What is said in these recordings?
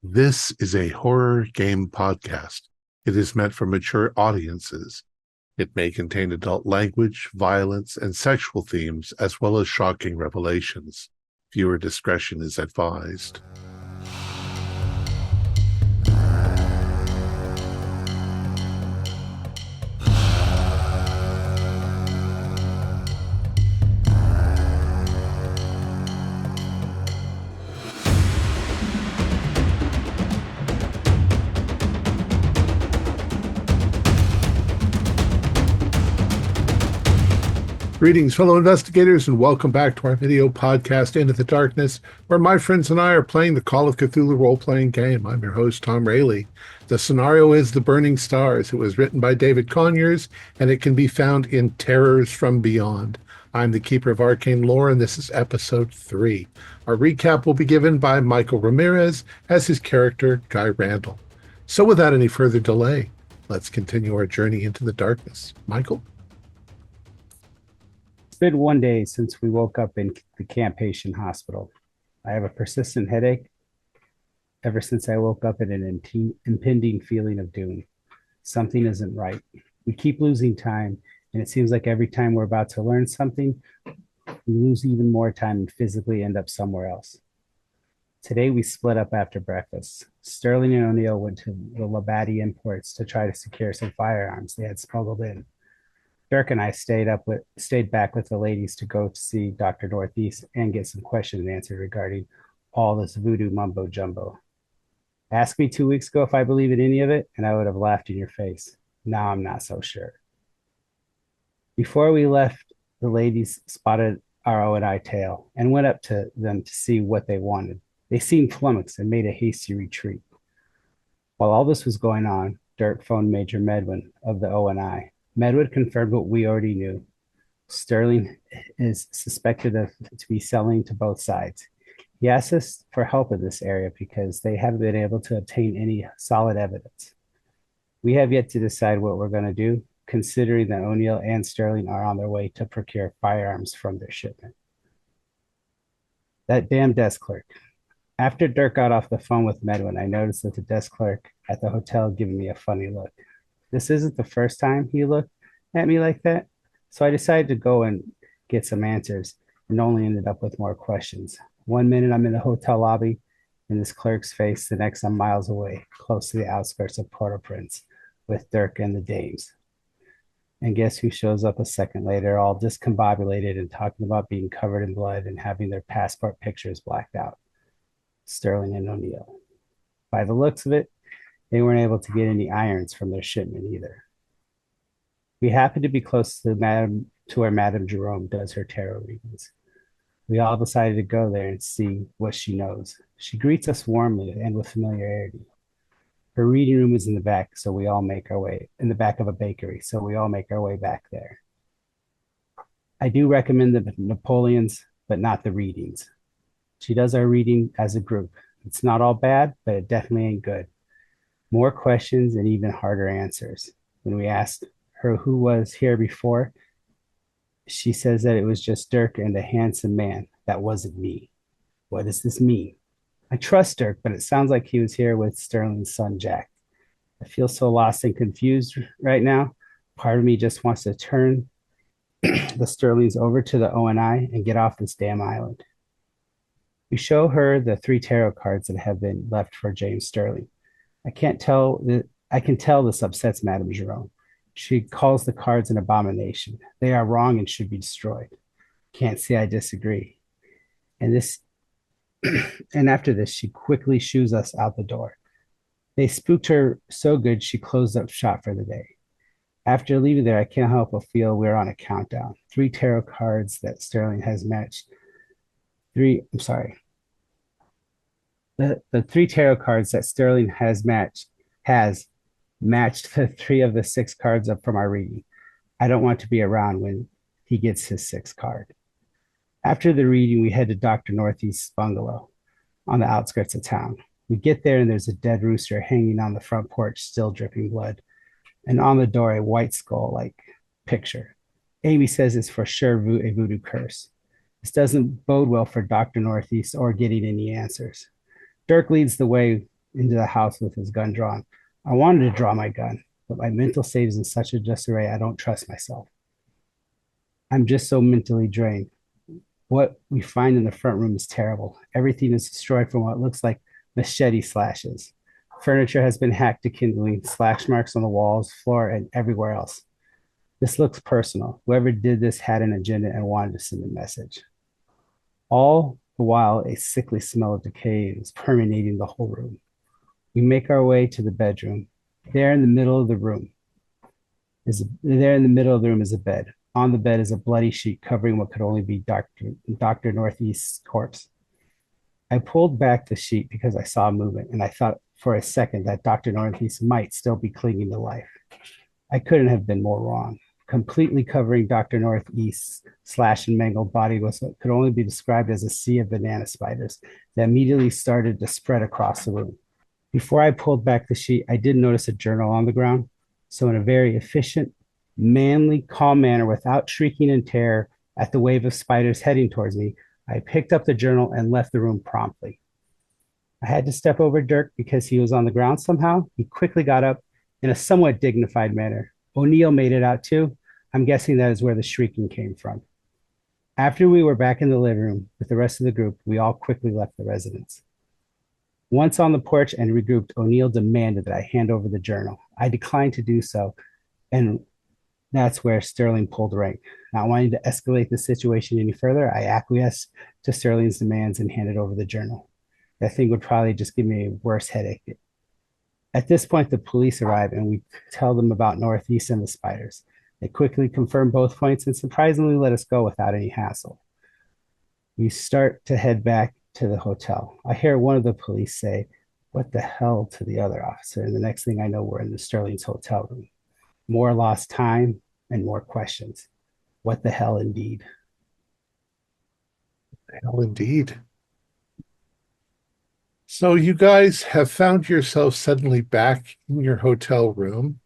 This is a horror game podcast. It is meant for mature audiences. It may contain adult language, violence, and sexual themes, as well as shocking revelations. Viewer discretion is advised. Greetings, fellow investigators, and welcome back to our video podcast, Into the Darkness, where my friends and I are playing the Call of Cthulhu role-playing game. I'm your host, Thom Raley. The scenario is The Burning Stars. It was written by David Conyers, and it can be found in Terrors from Beyond. I'm the Keeper of Arcane Lore, and this is Episode 3. Our recap will be given by Michael Ramirez as his character, Guy Randall. So without any further delay, let's continue our journey into the darkness. Michael? It's been one day since we woke up in the camp patient hospital. I have a persistent headache ever since I woke up in an impending feeling of doom. Something isn't right. We keep losing time, and it seems like every time we're about to learn something, we lose even more time and physically end up somewhere else. Today, we split up after breakfast. Sterling and O'Neill went to the Labadie imports to try to secure some firearms they had smuggled in. Dirk and I stayed back with the ladies to go to see Dr. Northeast and get some questions answered regarding all this voodoo mumbo jumbo. Ask me 2 weeks ago if I believe in any of it, and I would have laughed in your face. Now I'm not so sure. Before we left, the ladies spotted our O&I tail and went up to them to see what they wanted. They seemed flummoxed and made a hasty retreat. While all this was going on, Dirk phoned Major Medwin of the O&I. Medwin confirmed what we already knew. Sterling is suspected to be selling to both sides. He asked us for help in this area because they haven't been able to obtain any solid evidence. We have yet to decide what we're going to do, considering that O'Neill and Sterling are on their way to procure firearms from their shipment. That damn desk clerk. After Dirk got off the phone with Medwin, I noticed that the desk clerk at the hotel giving me a funny look. This isn't the first time he looked at me like that, so I decided to go and get some answers and only ended up with more questions. 1 minute I'm in the hotel lobby in this clerk's face, the next I'm miles away, close to the outskirts of Port-au-Prince with Dirk and the dames. And guess who shows up a second later, all discombobulated and talking about being covered in blood and having their passport pictures blacked out? Sterling and O'Neill. By the looks of it, they weren't able to get any irons from their shipment either. We happened to be close to where Madame Jerome does her tarot readings. We all decided to go there and see what she knows. She greets us warmly and with familiarity. Her reading room is in the back, so we all make our way in the back of a bakery, so we all make our way back there. I do recommend the Napoleons, but not the readings. She does our reading as a group. It's not all bad, but it definitely ain't good. More questions and even harder answers. When we asked her who was here before, she says that it was just Dirk and a handsome man. That wasn't me. What does this mean? I trust Dirk, but it sounds like he was here with Sterling's son, Jack. I feel so lost and confused right now. Part of me just wants to turn the Sterlings over to the O&I and get off this damn island. We show her the 3 tarot cards that have been left for James Sterling. I can tell this upsets Madame Jerome. She calls the cards an abomination. They are wrong and should be destroyed. Can't say I disagree. And after this, she quickly shoos us out the door. They spooked her so good she closed up shop for the day. After leaving there, I can't help but feel we're on a countdown. 3 tarot cards that Sterling has matched. The 3 tarot cards that Sterling has matched the 3 of the 6 cards up from our reading. I don't want to be around when he gets his 6th card. After the reading, we head to Dr. Northeast's bungalow on the outskirts of town. We get there and there's a dead rooster hanging on the front porch, still dripping blood. And on the door, a white skull-like picture. Amy says it's for sure a voodoo curse. This doesn't bode well for Dr. Northeast or getting any answers. Dirk leads the way into the house with his gun drawn. I wanted to draw my gun, but my mental state is in such a disarray, I don't trust myself. I'm just so mentally drained. What we find in the front room is terrible. Everything is destroyed from what looks like machete slashes. Furniture has been hacked to kindling, slash marks on the walls, floor, and everywhere else. This looks personal. Whoever did this had an agenda and wanted to send a message. All the while, a sickly smell of decay is permeating the whole room. We make our way to the bedroom. There in the middle of the room is a bed. On the bed is a bloody sheet covering what could only be Dr. Northeast's corpse. I pulled back the sheet because I saw movement, and I thought for a second that Dr. Northeast might still be clinging to life. I couldn't have been more wrong. Completely covering Dr. Northeast's slashed and mangled body was what could only be described as a sea of banana spiders that immediately started to spread across the room. Before I pulled back the sheet, I did notice a journal on the ground. So, in a very efficient, manly, calm manner, without shrieking in terror at the wave of spiders heading towards me, I picked up the journal and left the room promptly. I had to step over Dirk because he was on the ground somehow. He quickly got up in a somewhat dignified manner. O'Neill made it out too. I'm guessing that is where the shrieking came from. After we were back in the living room with the rest of the group, we all quickly left the residence. Once on the porch and regrouped, O'Neill demanded that I hand over the journal. I declined to do so, and that's where Sterling pulled rank. Not wanting to escalate the situation any further, I acquiesced to Sterling's demands and handed over the journal. That thing would probably just give me a worse headache. At this point, the police arrive and we tell them about Northeast and the spiders. They quickly confirm both points and surprisingly let us go without any hassle. We start to head back to the hotel. I hear one of the police say, "What the hell," to the other officer. And the next thing I know, we're in the Sterling's hotel room. More lost time and more questions. What the hell indeed? Hell, indeed. So you guys have found yourself suddenly back in your hotel room,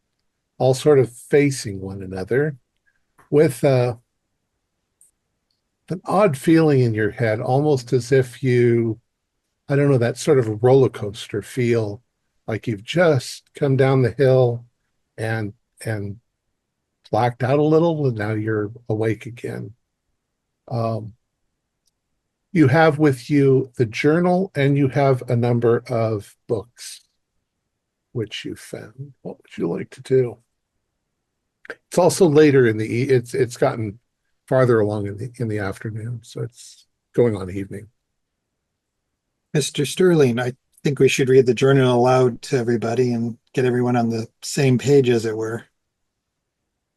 all sort of facing one another, with an odd feeling in your head, almost as if you, I don't know, that sort of roller coaster feel, like you've just come down the hill and blacked out a little, and now you're awake again. Um, you have with you the journal, and you have a number of books which you found. What would you like to do? It's also later in the it's gotten farther along in the afternoon, so it's going on evening. Mr. Sterling, I think we should read the journal aloud to everybody and get everyone on the same page, as it were.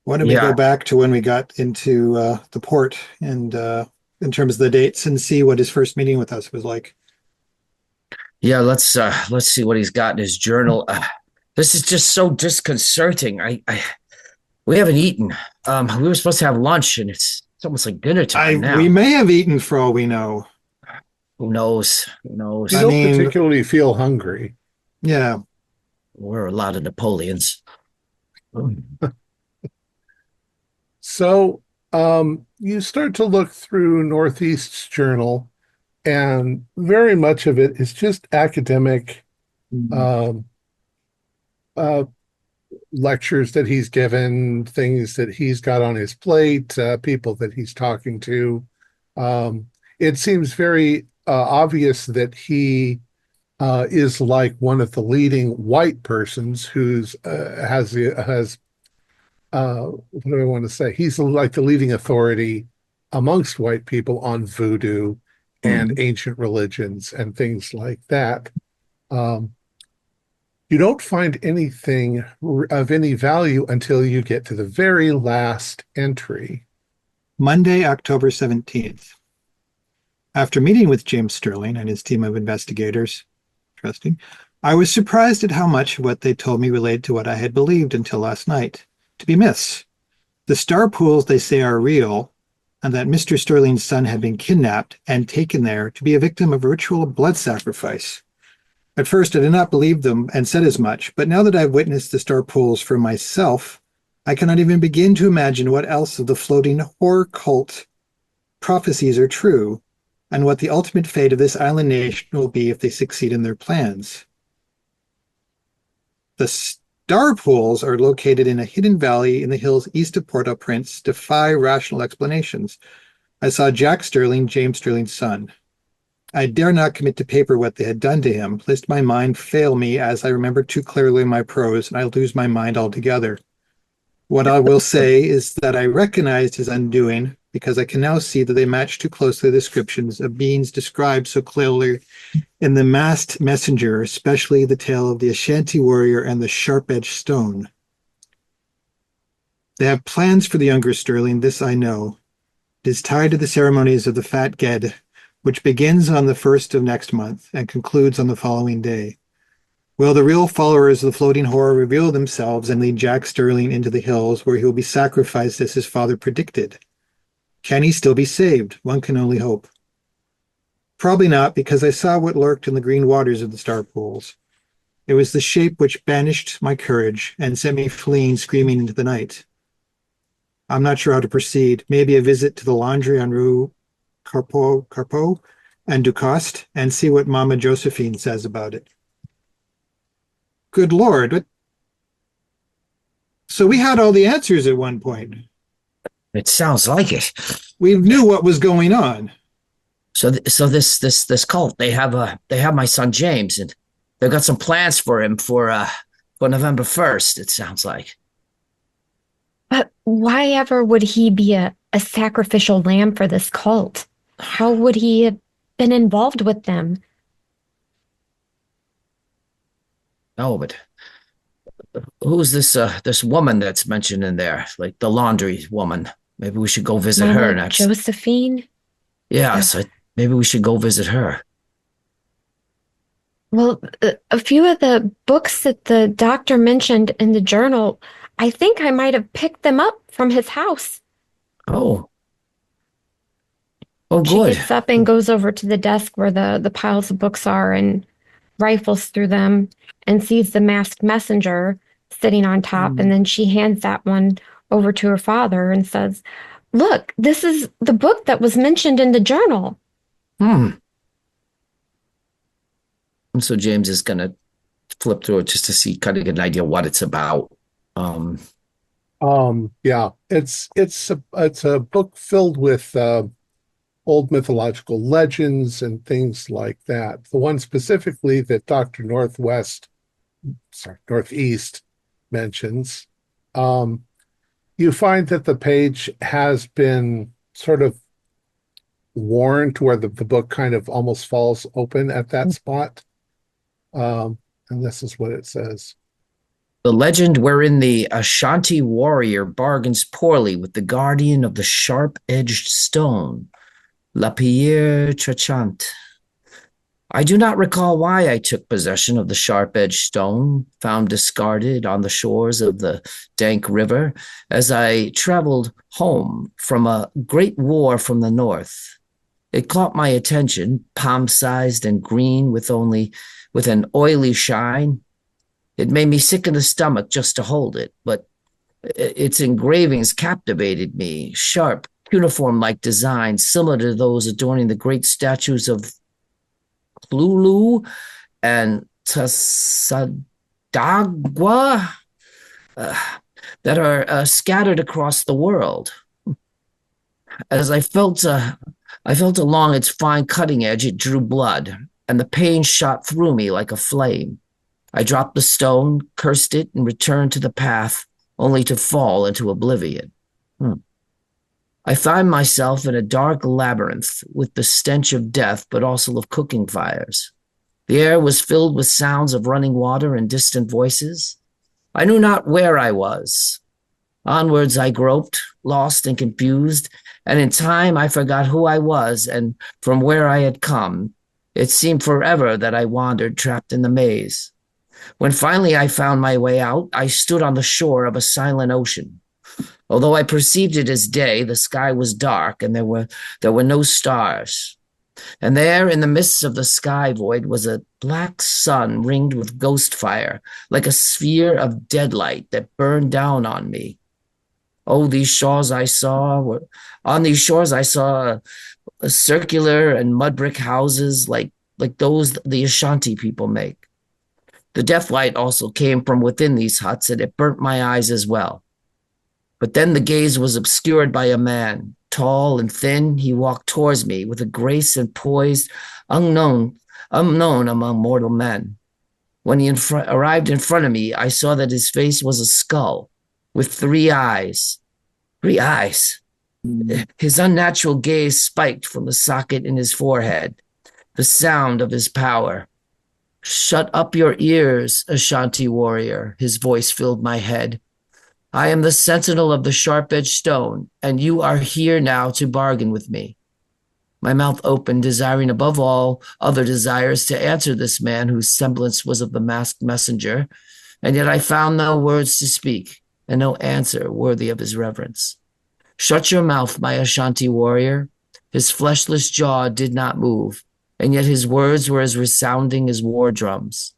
Why don't we go back to when we got into the port and in terms of the dates and see what his first meeting with us was like. Yeah, let's see what he's got in his journal. This is just so disconcerting. We haven't eaten. We were supposed to have lunch, and it's almost like dinner time now. We may have eaten for all we know. Who knows? Who knows? You don't particularly feel hungry. Yeah. We're a lot of Napoleons. So you start to look through Northeast's journal, and very much of it is just academic lectures that he's given, things that he's got on his plate, people that he's talking to. It seems very obvious that he is like one of the leading white persons who's has what do I want to say? He's like the leading authority amongst white people on voodoo and ancient religions and things like that. You don't find anything of any value until you get to the very last entry. Monday, October 17th. After meeting with James Sterling and his team of investigators, I was surprised at how much of what they told me related to what I had believed until last night to be myths. The star pools, they say, are real, and that Mr. Sterling's son had been kidnapped and taken there to be a victim of ritual blood sacrifice. At first, I did not believe them and said as much, but now that I've witnessed the star pools for myself, I cannot even begin to imagine what else of the floating horror cult prophecies are true, and what the ultimate fate of this island nation will be if they succeed in their plans. The star pools are located in a hidden valley in the hills east of Port-au-Prince, defy rational explanations. I saw Jack Sterling, James Sterling's son. I dare not commit to paper what they had done to him, lest my mind fail me as I remember too clearly my prose, and I lose my mind altogether. What I will say is that I recognized his undoing, because I can now see that they match too closely the descriptions of beings described so clearly in the masked messenger, especially the tale of the Ashanti warrior and the sharp-edged stone. They have plans for the younger Sterling, this I know. It is tied to the ceremonies of the Fat Ged, which begins on the 1st of next month and concludes on the following day. Will the real followers of the floating horror reveal themselves and lead Jack Sterling into the hills where he will be sacrificed as his father predicted? Can he still be saved? One can only hope. Probably not, because I saw what lurked in the green waters of the star pools. It was the shape which banished my courage and sent me fleeing, screaming into the night. I'm not sure how to proceed. Maybe a visit to the laundry on Rue Carpeau and Ducoste and see what Mama Josephine says about it. Good Lord. So we had all the answers at one point. It sounds like it. We knew what was going on. So this cult, they have my son James, and they've got some plans for him for November 1st, it sounds like. But why ever would he be a sacrificial lamb for this cult? How would he have been involved with them? No, but who's this woman that's mentioned in there? Like the laundry woman. Maybe we should go visit Mama her next. Josephine? Yes, maybe we should go visit her. Well, a few of the books that the doctor mentioned in the journal, I think I might have picked them up from his house. Oh. Oh, She good. gets up and goes over to the desk where the piles of books are and rifles through them and sees the masked messenger sitting on top. And then she hands that one over to her father and says, "Look, this is the book that was mentioned in the journal." And so James is gonna flip through it just to see, kind of get an idea what it's about. Yeah, it's a book filled with old mythological legends and things like that. The one specifically that Dr. Northeast mentions, you find that the page has been sort of worn to where the book kind of almost falls open at that spot. And this is what it says. The legend wherein the Ashanti warrior bargains poorly with the guardian of the sharp-edged stone, La Pierre Trachante. I do not recall why I took possession of the sharp-edged stone, found discarded on the shores of the dank river, as I traveled home from a great war from the north. It caught my attention, palm-sized and green with an oily shine. It made me sick in the stomach just to hold it, but its engravings captivated me, sharp, cuneiform-like designs similar to those adorning the great statues of Cthulhu and Tsadagwa that are scattered across the world. As I felt along its fine cutting edge, it drew blood, and the pain shot through me like a flame. I dropped the stone, cursed it, and returned to the path, only to fall into oblivion. I found myself in a dark labyrinth with the stench of death, but also of cooking fires. The air was filled with sounds of running water and distant voices. I knew not where I was. Onwards I groped, lost and confused, and in time I forgot who I was and from where I had come. It seemed forever that I wandered, trapped in the maze. When finally I found my way out, I stood on the shore of a silent ocean. Although I perceived it as day, the sky was dark and there were no stars. And there, in the midst of the sky void, was a black sun ringed with ghost fire, like a sphere of deadlight that burned down on me. Oh, on these shores I saw circular and mud brick houses like those the Ashanti people make. The death light also came from within these huts, and it burnt my eyes as well. But then the gaze was obscured by a man, tall and thin. He walked towards me with a grace and poise unknown among mortal men. When he arrived in front of me, I saw that his face was a skull with 3 eyes. 3 eyes. His unnatural gaze spiked from the socket in his forehead. The sound of his power. Shut up your ears, Ashanti warrior. His voice filled my head. I am the sentinel of the sharp-edged stone, and you are here now to bargain with me. My mouth opened, desiring above all other desires to answer this man whose semblance was of the masked messenger, and yet I found no words to speak, and no answer worthy of his reverence. Shut your mouth, my Ashanti warrior. His fleshless jaw did not move, and yet his words were as resounding as war drums.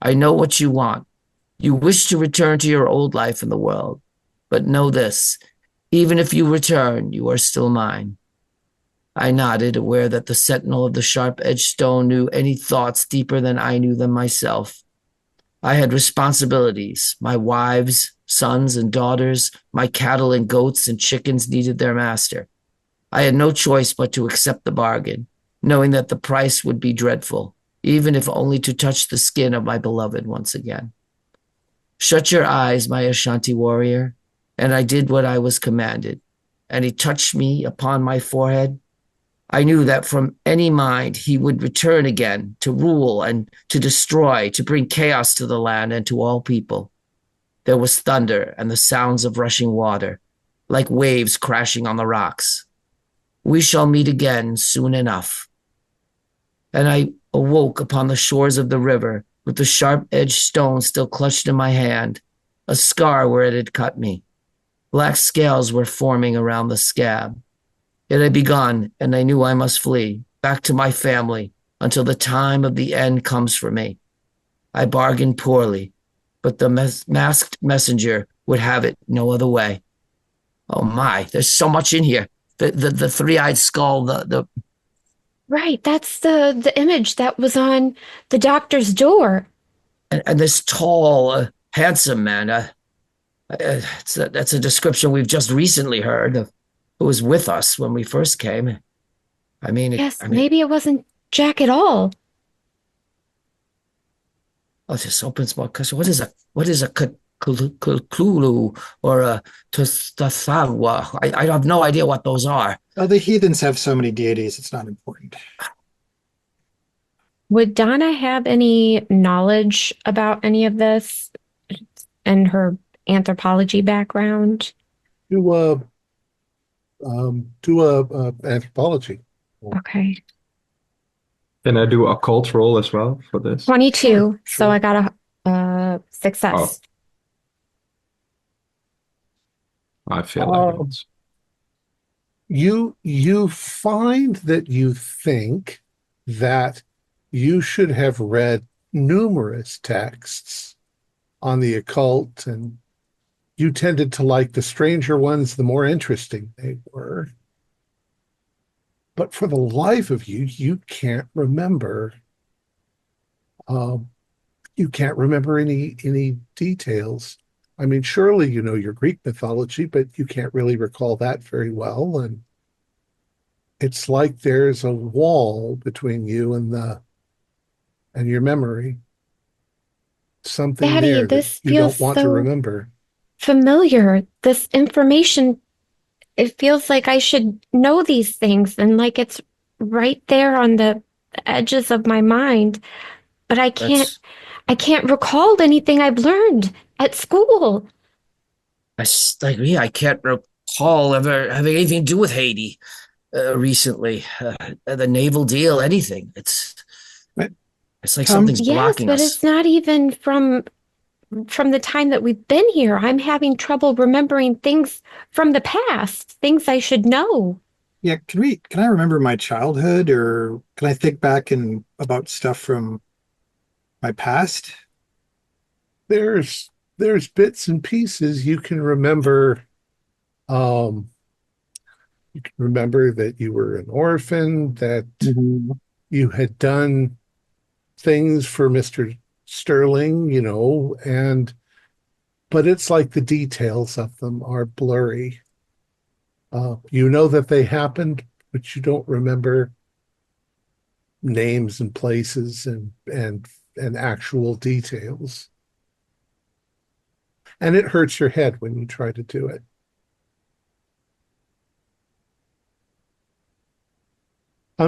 I know what you want. You wish to return to your old life in the world. But know this, even if you return, you are still mine. I nodded, aware that the sentinel of the sharp-edged stone knew any thoughts deeper than I knew them myself. I had responsibilities. My wives, sons, and daughters, my cattle and goats and chickens needed their master. I had no choice but to accept the bargain, knowing that the price would be dreadful, even if only to touch the skin of my beloved once again. Shut your eyes, my Ashanti warrior, and I did what I was commanded, and he touched me upon my forehead. I knew that from any mind he would return again to rule and to destroy, to bring chaos to the land and to all people. There was thunder and the sounds of rushing water, like waves crashing on the rocks. We shall meet again soon enough. And I awoke upon the shores of the river with the sharp-edged stone still clutched in my hand, a scar where it had cut me. Black scales were forming around the scab. It had begun, and I knew I must flee, back to my family, until the time of the end comes for me. I bargained poorly, but the masked messenger would have it no other way. Oh my, there's so much in here. The 3-eyed skull, the Right, that's the image that was on the doctor's door. and this tall, handsome man. That's a description we've just recently heard of who was with us when we first came. Yes, maybe it wasn't Jack at all. Oh, this opens more question. What is a Cthulhu or a Tathawa? I have no idea what those are. Oh, the heathens have so many deities, it's not important. Would Donna have any knowledge about any of this and her anthropology background? Do anthropology. Okay. Can I do a occult roll as well for this? 22. Sure. So I got a success. I feel like it's You find that you think that you should have read numerous texts on the occult, and you tended to like the stranger ones, the more interesting they were. But for the life of you, you can't remember. You can't remember any details. I mean, surely you know your Greek mythology, but you can't really recall that very well. And it's like there's a wall between you and your memory. Something Daddy, there that this you don't feels want to so remember. familiar. This information, it feels like I should know these things and like it's right there on the edges of my mind, but I can't recall anything I've learned at school. I can't recall ever having anything to do with Haiti recently. The naval deal, anything. It's like something's Yes, blocking but us. it's not even from the time that we've been here. I'm having trouble remembering things from the past, things I should know. Yeah, can I remember my childhood, or can I think back about stuff from my past? There's bits and pieces you can remember. You can remember that you were an orphan, that Mhm. you had done things for Mr. Sterling, but it's like the details of them are blurry. You know that they happened, but you don't remember names and places and actual details. And it hurts your head when you try to do it.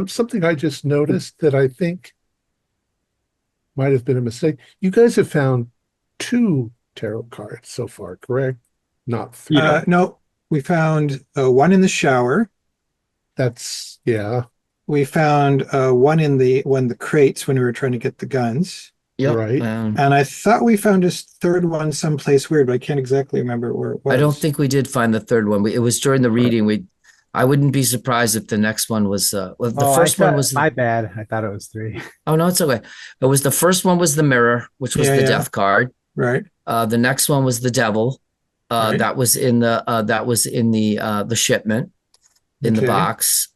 Something I just noticed that I think might have been a mistake. You guys have found 2 tarot cards so far, correct? Not 3. No, we found one in the shower. That's, yeah. We found one in the crates when we were trying to get the guns. Yep. Right. And I thought we found a third one someplace weird, but I can't exactly remember where it was. I don't think we did find the third one. It was during the reading. I wouldn't be surprised if the next one was the first one was my bad. I thought it was 3. Oh no, it's okay. It was the first one was the mirror, which was the death card. Right. The next one was the devil. Right. That was in the shipment in the box.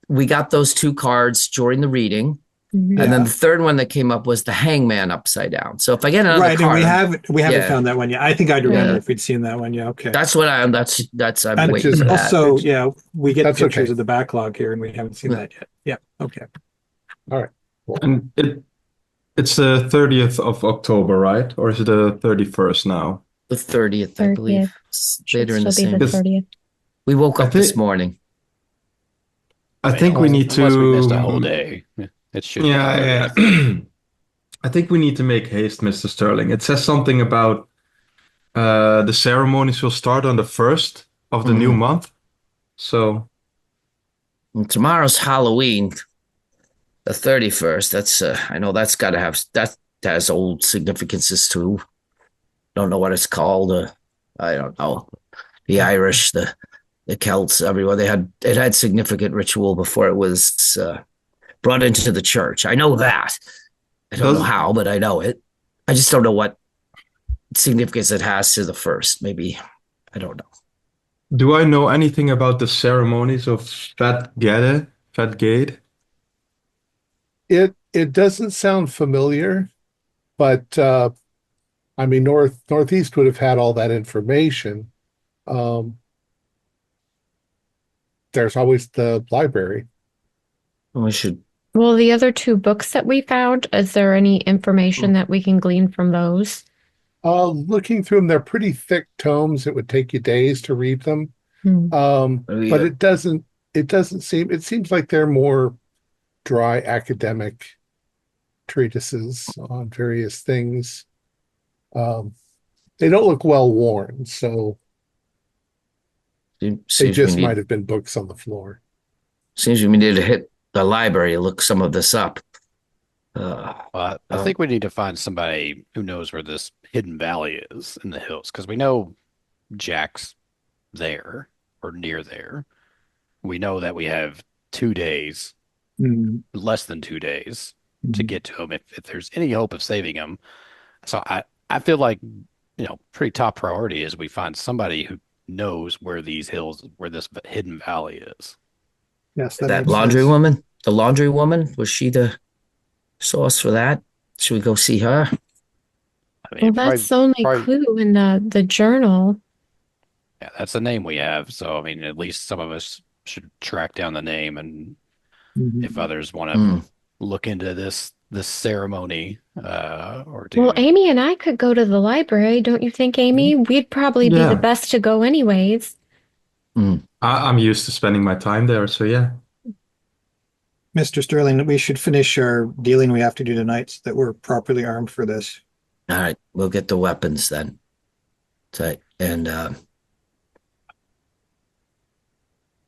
We got those 2 cards during the reading. Mhm. And then the third one that came up was the hangman upside down. So if I get another Right, card, and we haven't found that one yet. I think I'd remember if we'd seen that one. Yeah, okay. that's what I'm And waiting for that. also, we get That's pictures okay. of the backlog here, and we haven't seen that yet. Yeah, okay. All right. Cool. And it's the 30th of October, right? Or is it the 31st now? The 30th, I believe. 30th. It's Should later in the still be same. the 30th. We woke I up this think- morning. I think we need Unless we missed a to. whole day. It should. Yeah. I think we need to make haste, Mr. Sterling. It says something about the ceremonies will start on the 1st of the new month. So And tomorrow's Halloween, the 31st. That's I know that's got to have that has old significances too. Don't know what it's called. I don't know. The Irish, the Celts, everywhere it had significant ritual before it was brought into the church. I know that. I don't know how, but I know it. I just don't know what significance it has to the first. Maybe I don't know. do I know anything about the ceremonies of Fat Gate? It doesn't sound familiar, but I mean Northeast would have had all that information. There's always the library. We should. Well, the other 2 books that we found, is there any information that we can glean from those? Looking through them, they're pretty thick tomes. It would take you days to read them. But it seems like they're more dry academic treatises on various things. They don't look well worn, so they just might have been books on the floor. Seems we need to hit the library to look some of this up. I think we need to find somebody who knows where this hidden valley is in the hills, because we know Jack's there or near there. We know that we have 2 days, less than 2 days, to get to him if there's any hope of saving him. So I feel like, pretty top priority is we find somebody who knows where these hills, where this hidden valley is. Yes, That laundry woman, the laundry woman, was she the source for that? Should we go see her? I mean, Well, that's the only clue in the journal. Yeah, that's the name we have. So, I mean, at least some of us should track down the name, and if others want to look into this ceremony, or do. Well, Amy and I could go to the library, don't you think, Amy? We'd probably be the best to go anyways. I'm used to spending my time there, so yeah. Mr. Sterling, we should finish our dealing we have to do tonight so that we're properly armed for this. All right, we'll get the weapons then. And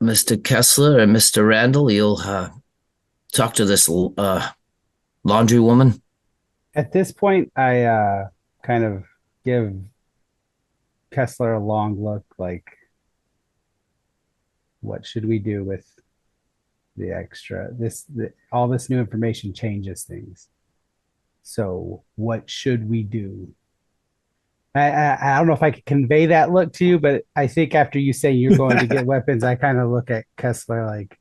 Mr. Kessler and Mr. Randall, you'll talk to this laundry woman. At this point, I kind of give Kessler a long look, like, what should we do with the extra? All this new information changes things. So what should we do? I don't know if I could convey that look to you, but I think after you say you're going to get weapons, I kind of look at Kessler like,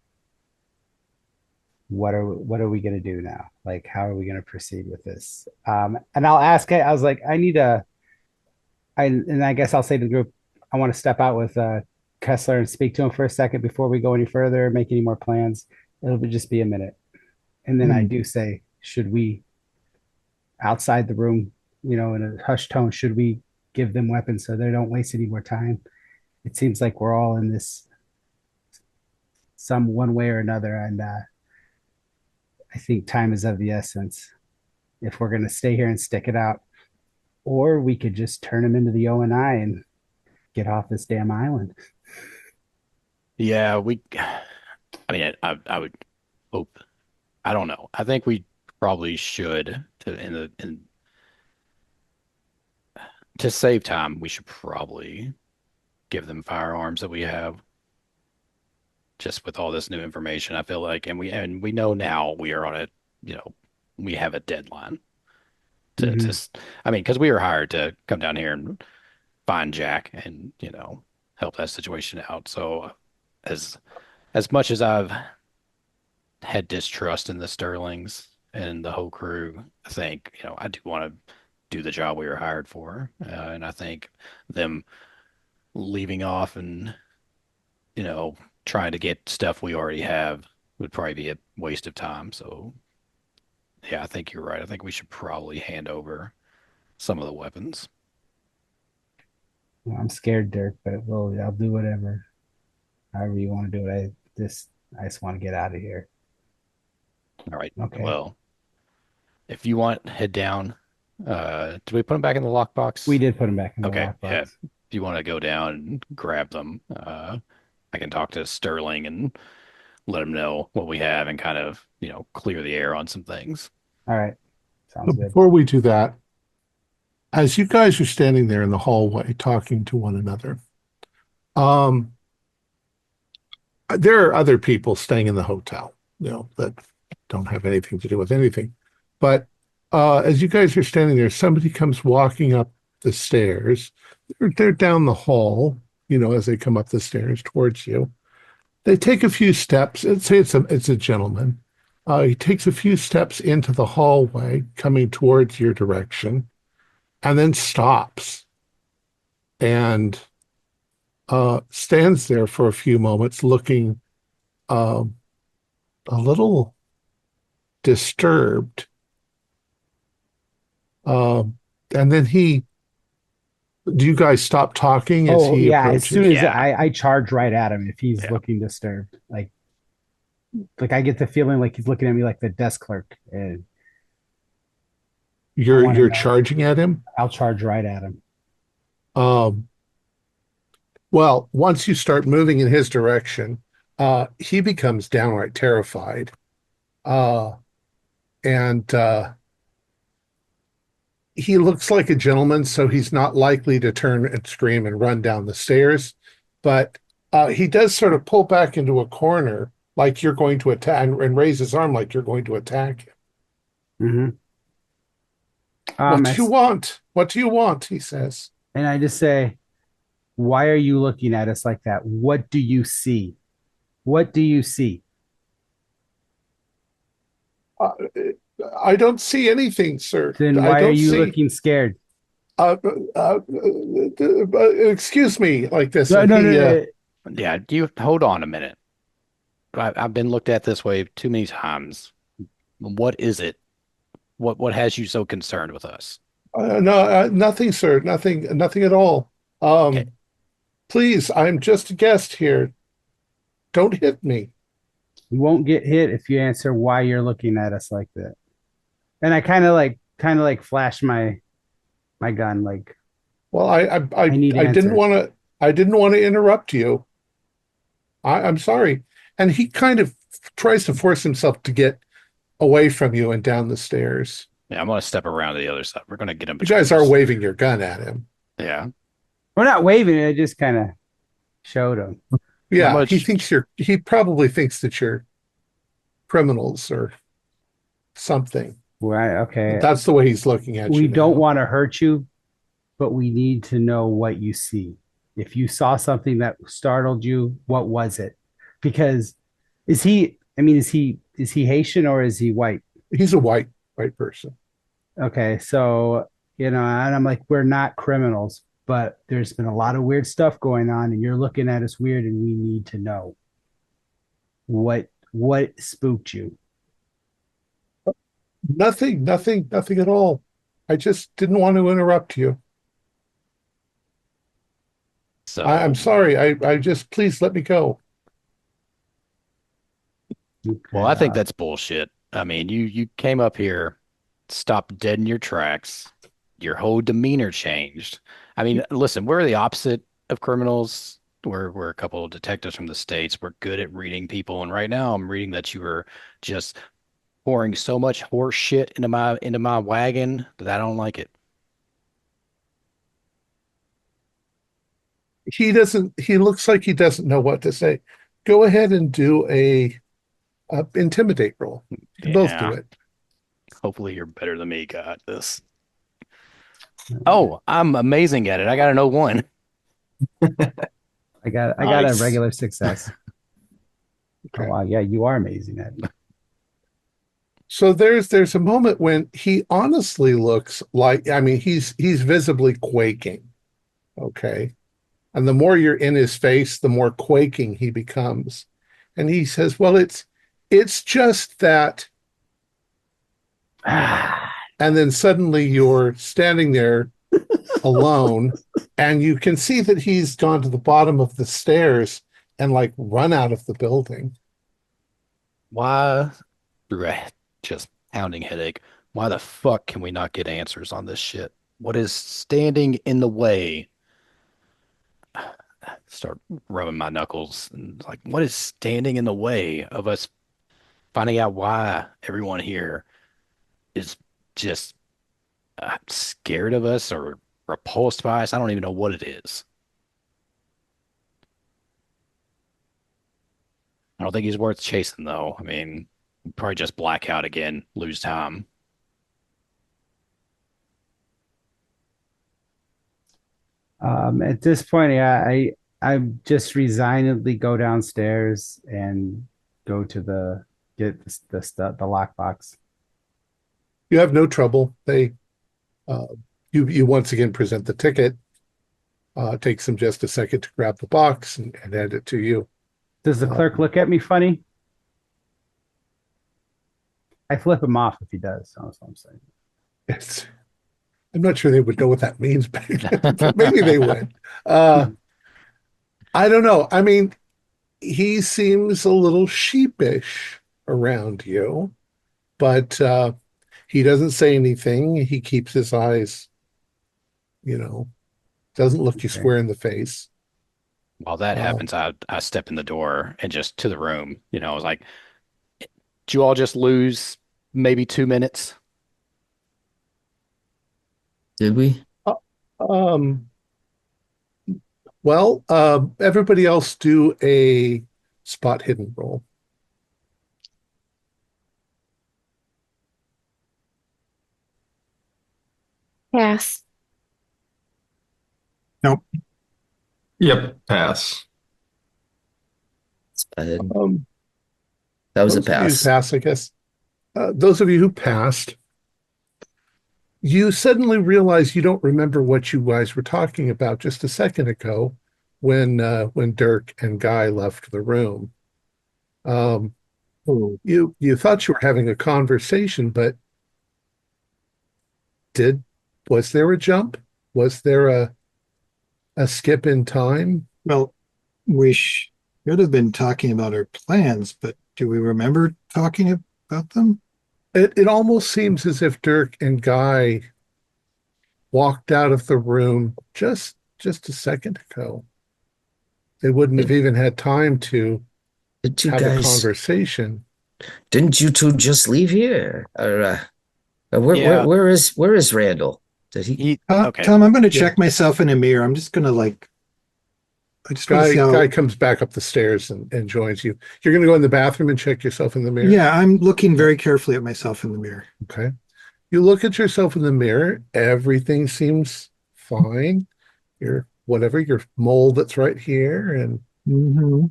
what are we going to do now? Like, how are we going to proceed with this? And I'll ask it. I was like, and I guess I'll say to the group, I want to step out with Kessler and speak to him for a second before we go any further, make any more plans. It'll just be a minute. And then I do say, should we, outside the room, in a hushed tone, should we give them weapons so they don't waste any more time? It seems like we're all in this some one way or another. And I think time is of the essence if we're going to stay here and stick it out. Or we could just turn them into the ONI and get off this damn island. Yeah, I mean, I would hope. I don't know. I think we probably should to save time. We should probably give them firearms that we have. Just with all this new information, I feel like, and we know now we are on we have a deadline I mean, because we were hired to come down here and find Jack and help that situation out. So as much as I've had distrust in the Sterlings and the whole crew, I think I do want to do the job we were hired for, and I think them leaving off and trying to get stuff we already have would probably be a waste of time. So yeah, I think you're right. I think we should probably hand over some of the weapons. Well, I'm scared, Dirk, but I'll do whatever, however you want to do it. I just want to get out of here. All right. Okay. Well, if you want, head down. Did we put them back in the lockbox? We did put them back in the Okay. lockbox. Yeah. If you want to go down and grab them, I can talk to Sterling and let him know what we have and kind of, clear the air on some things. All right. Sounds But good. before we do that, as you guys are standing there in the hallway talking to one another, there are other people staying in the hotel, that don't have anything to do with anything. But as you guys are standing there, somebody comes walking up the stairs. They're down the hall, as they come up the stairs towards you. They take a few steps. Let's say it's a gentleman. He takes a few steps into the hallway, coming towards your direction, and then stops and stands there for a few moments, looking a little disturbed. And then do you guys stop talking as he approaches? As soon as Yeah. I charge right at him if he's Yeah. looking disturbed. Like I get the feeling like he's looking at me like the desk clerk, and I wanna You're know. charging at him? I'll charge right at him. Um, well, once you start moving in his direction, he becomes downright terrified. And he looks like a gentleman, so he's not likely to turn and scream and run down the stairs. But he does sort of pull back into a corner like you're going to attack and raise his arm like you're going to attack him. What do you want? What do you want? He says. And I just say, why are you looking at us like that? What do you see? What do you see? I don't see anything, sir. Then I why are don't you see. looking scared? Excuse me, like this. No, And no, he, no, no. Yeah, you hold on a minute. I've been looked at this way too many times. What is it? What has you so concerned with us? No, nothing, sir. Nothing at all. Okay. Please, I'm just a guest here. Don't hit me. You won't get hit if you answer why you're looking at us like that. And I kind of like flash my gun like Well, I need I didn't answers. want to interrupt you. I'm sorry. And he kind of tries to force himself to get away from you and down the stairs. Yeah, I'm gonna step around to the other side. We're gonna get him. You guys are waving your gun at him. Yeah. We're not waving it, I just kind of showed him. Yeah, much- he probably thinks that you're criminals or something. Right, okay. That's the way he's looking at you. We don't now. want to hurt you, but we need to know what you see. If you saw something that startled you, what was it? Because is he he Haitian or is he white? He's a white person. Okay, so and I'm like, we're not criminals, but there's been a lot of weird stuff going on, and you're looking at us weird, and we need to know what spooked you. Nothing at all. I just didn't want to interrupt you. I'm So, sorry. I just please let me go. well, I think that's bullshit. I mean, you came up here, stopped dead in your tracks. Your whole demeanor changed. I mean, listen, we're the opposite of criminals. We're a couple of detectives from the States. We're good at reading people, and right now I'm reading that you were just pouring so much horse shit into my wagon that I don't like it. He looks like he doesn't know what to say. Go ahead and do a intimidate roll. You can both do Yeah. it. Hopefully you're better than me. Got this. Oh, I'm amazing at it. I got an 01. I got a Nice. regular success. Okay. Oh wow, yeah, you are amazing at it. So there's a moment when he honestly looks like, I mean, he's visibly quaking. Okay. And the more you're in his face, the more quaking he becomes. And he says, well, it's just that. And then suddenly you're standing there alone, and you can see that he's gone to the bottom of the stairs and like run out of the building. Why? Right. Just pounding headache. Why the fuck can we not get answers on this shit? What is standing in the way? Start rubbing my knuckles and like, what is standing in the way of us finding out why everyone here is just scared of us or repulsed by us? I don't even know what it is. I don't think he's worth chasing, though. I mean, probably just black out again, lose time. At this point, yeah, I just resignedly go downstairs and go to get the stuff, the lockbox. You have no trouble. Uh, you once again present the ticket. Takes them just a second to grab the box and hand it to you. Does the clerk look at me funny? I flip him off if he does. That's what I'm saying. I'm not sure they would know what that means, but maybe they would. I don't know. I mean, he seems a little sheepish around you, but he doesn't say anything. He keeps his eyes, doesn't look you Okay. square in the face. While that happens, I step in the door and just to the room. I was like, did you all just lose maybe 2 minutes? Did we? Um, well, everybody else do a spot hidden roll. Pass. Nope. Yep, pass. That Those was a of you who pass. passed, I guess. Those of you who passed, you suddenly realize you don't remember what you guys were talking about just a second ago when Dirk and Guy left the room. You thought you were having a conversation, but was there a jump? Was there a skip in time? Well, we should have been talking about our plans, but do we remember talking about them? It almost seems as if Dirk and Guy walked out of the room just a second ago. They wouldn't have even had time to Did you have a guys? conversation. Didn't you two just leave here? Or Yeah. where is Randall? Did he? Okay. Tom, I'm going to check myself in a mirror. I'm just going to I just want to see how. Guy comes back up the stairs and joins you. You're going to go in the bathroom and check yourself in the mirror? Yeah, I'm looking very carefully at myself in the mirror. Okay. You look at yourself in the mirror. Everything seems fine. Your mole that's right here, and Mm-hmm.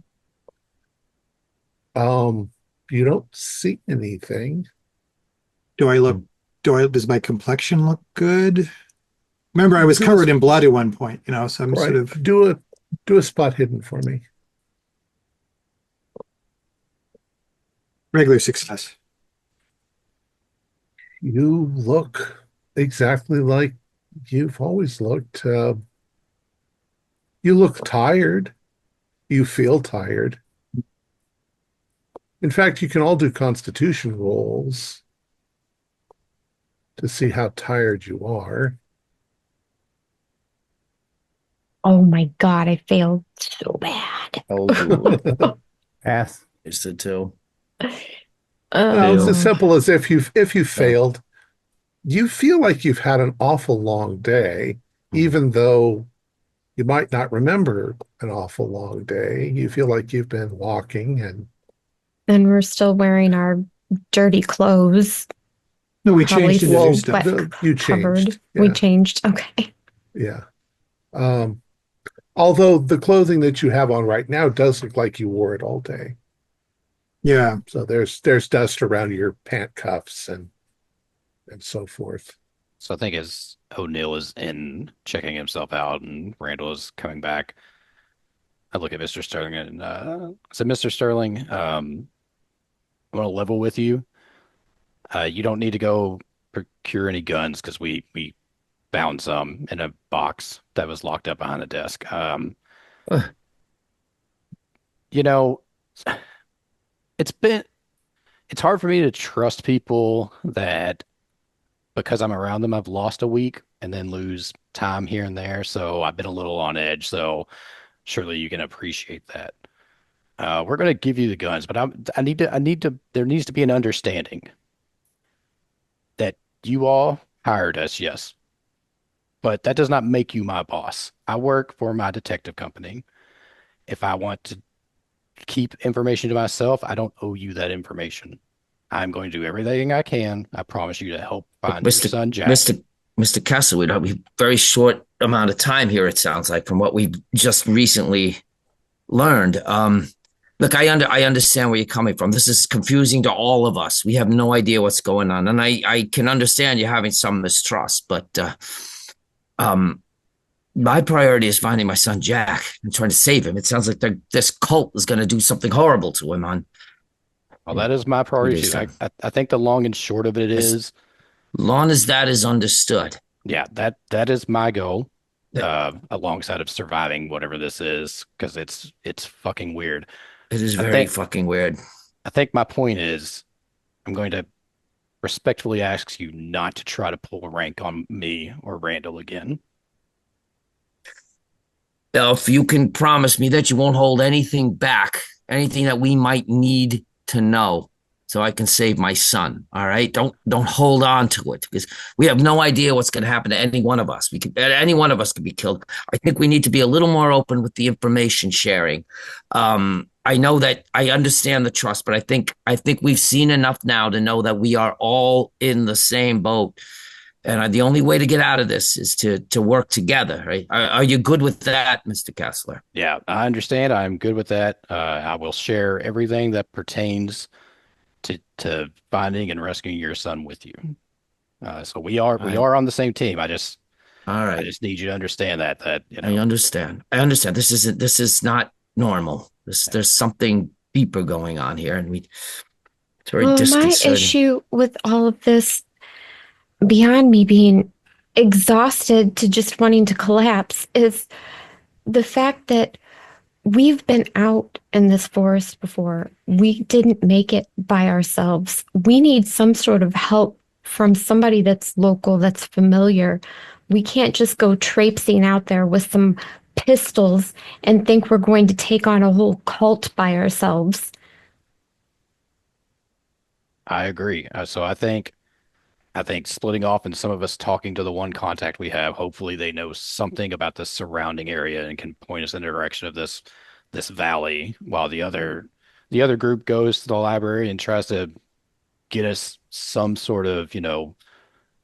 You don't see anything. Do I look, does my complexion look good? Remember, I was Do a, covered in blood at one point, so I'm sort right. of Do a spot hidden for me. regular success. You look exactly like you've always looked. You look tired. You feel tired. In fact, you can all do constitution rolls to see how tired you are. Oh my God, I failed so bad. Oh, Pass. is the two. Well, it's as Oh, simple as if you failed, you feel like you've had an awful long day, even though you might not remember an awful long day. You feel like you've been walking and and we're still wearing our dirty clothes, No, we probably changed into new well, stuff. you covered. changed. We Yeah, changed. Okay. yeah. Um, although the clothing that you have on right now does look like you wore it all day. Yeah. So there's dust around your pant cuffs and so forth. So I think as O'Neill is in checking himself out and Randall is coming back, I look at Mr. Sterling and I said, Mr. Sterling, I want to level with you. You don't need to go procure any guns because we found some in a box that was locked up behind the desk. Uh, You know, it's been it's hard for me to trust people that because I'm around them, I've lost a week and then lose time here and there. So I've been a little on edge. So surely you can appreciate that. We're going to give you the guns, but there needs to be an understanding that you all hired us, yes, but that does not make you my boss. I work for my detective company. If I want to keep information to myself, I don't owe you that information. I'm going to do everything I can. I promise you to help look, find your Mr. son, Jack. Mr. Castle, we have a very short amount of time here, it sounds like, from what we've just recently learned. Look, I understand where you're coming from. This is confusing to all of us. We have no idea what's going on. And I can understand you having some mistrust, but um my priority is finding my son Jack and trying to save him. It sounds like this cult is going to do something horrible to him on Well, that is my priority days' too. time. I think the long and short of it As is, long as that is understood. yeah, that is my goal, It alongside of surviving whatever this is, because it's fucking weird. is I very think fucking weird. I think my point is I'm going to respectfully ask you not to try to pull rank on me or Randall again. Now, if you can promise me that you won't hold anything back, anything that we might need to know, so I can save my son. All right, don't hold on to it because we have no idea what's going to happen to any one of us. Any one of us could be killed. I think we need to be a little more open with the information sharing. I know that I understand the trust, but I think we've seen enough now to know that we are all in the same boat. And the only way to get out of this is to work together, right? Are you good with that, Mr. Kessler? Yeah, I understand. I'm good with that. I will share everything that pertains to finding and rescuing your son with you. So All we right. are on the same team. All I right. just need you to understand that I understand. I understand. This is not normal. There's something deeper going on here, and it's very well, my disconcerting. issue with all of this, beyond me being exhausted to just wanting to collapse, is the fact that we've been out in this forest before. We didn't make it by ourselves. We need some sort of help from somebody that's local, that's familiar. We can't just go traipsing out there with some pistols and think we're going to take on a whole cult by ourselves. I agree. So I think splitting off and some of us talking to the one contact we have, hopefully they know something about the surrounding area and can point us in the direction of this valley, while the other group goes to the library and tries to get us some sort of,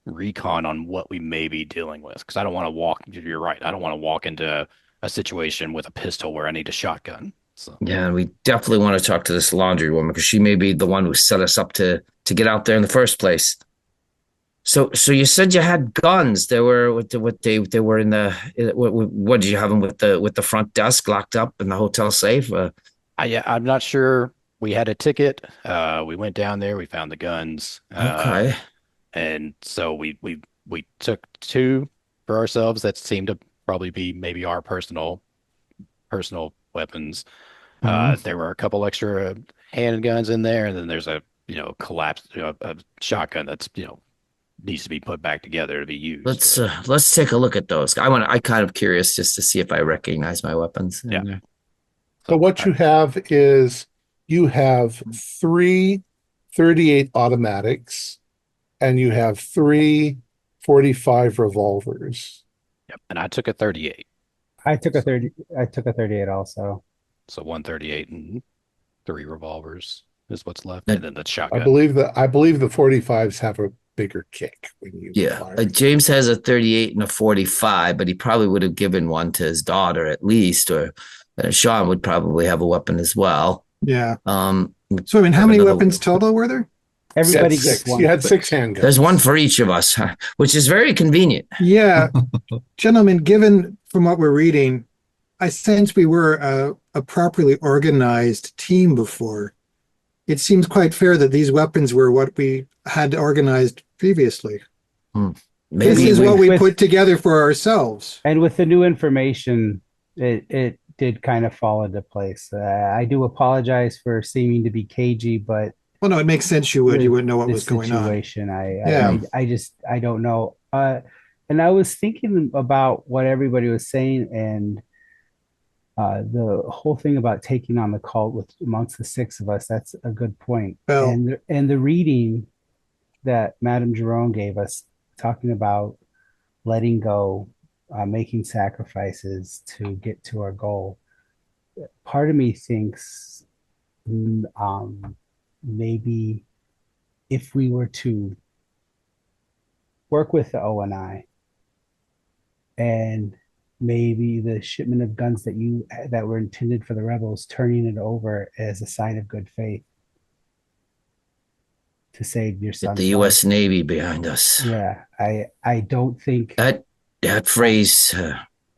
recon on what we may be dealing with. Because I don't want to walk, you're right, I don't want to walk into a situation with a pistol where I need a shotgun. So Yeah, we definitely want to talk to this laundry woman because she may be the one who set us up to get out there in the first place. So you said you had guns. They were what they were in the what did you have them with the front desk locked up in the hotel safe? I'm not sure. We had a ticket. We went down there. We found the guns. Okay. And so we took two for ourselves that seemed to probably be maybe our personal weapons. Mhm. There were a couple extra handguns in there, and then there's a collapsed a shotgun that's needs to be put back together to be used. Let's take a look at those. I kind of curious just to see if I recognize my weapons. Yeah. So what you have is you have three 38 automatics and you have three 45 revolvers. Yep. And I took a 38. I took a 38 also. So 138 and three revolvers is what's left, That- and then the I shotgun. believe the 45s have a bigger kick when you Yeah, fire. James has a 38 and a 45, but he probably would have given one to his daughter at least, or Sean would probably have a weapon as well. Yeah. Um, So, I mean, how have many another- weapons total were there? Everybody You had gets six. one. You had six handguns. There's one for each of us, which is very convenient. Yeah. Gentlemen, given from what we're reading, I sense we were a properly organized team before. It seems quite fair that these weapons were what we had organized previously. This Maybe is what we with- put together for ourselves. And with the new information, it did kind of fall into place. I do apologize for seeming to be cagey, but Well, no, it makes sense you would. You wouldn't know what the was going on. situation, Yeah. I don't know. And I was thinking about what everybody was saying, and the whole thing about taking on the cult with amongst the six of us. That's a good point. Well- And the reading that Madame Jerome gave us, talking about letting go, making sacrifices to get to our goal. Part of me thinks maybe if we were to work with the ONI and maybe the shipment of guns that were intended for the rebels, turning it over as a sign of good faith to save your get son's the life. U.S. Navy behind us. Yeah, I don't think That phrase,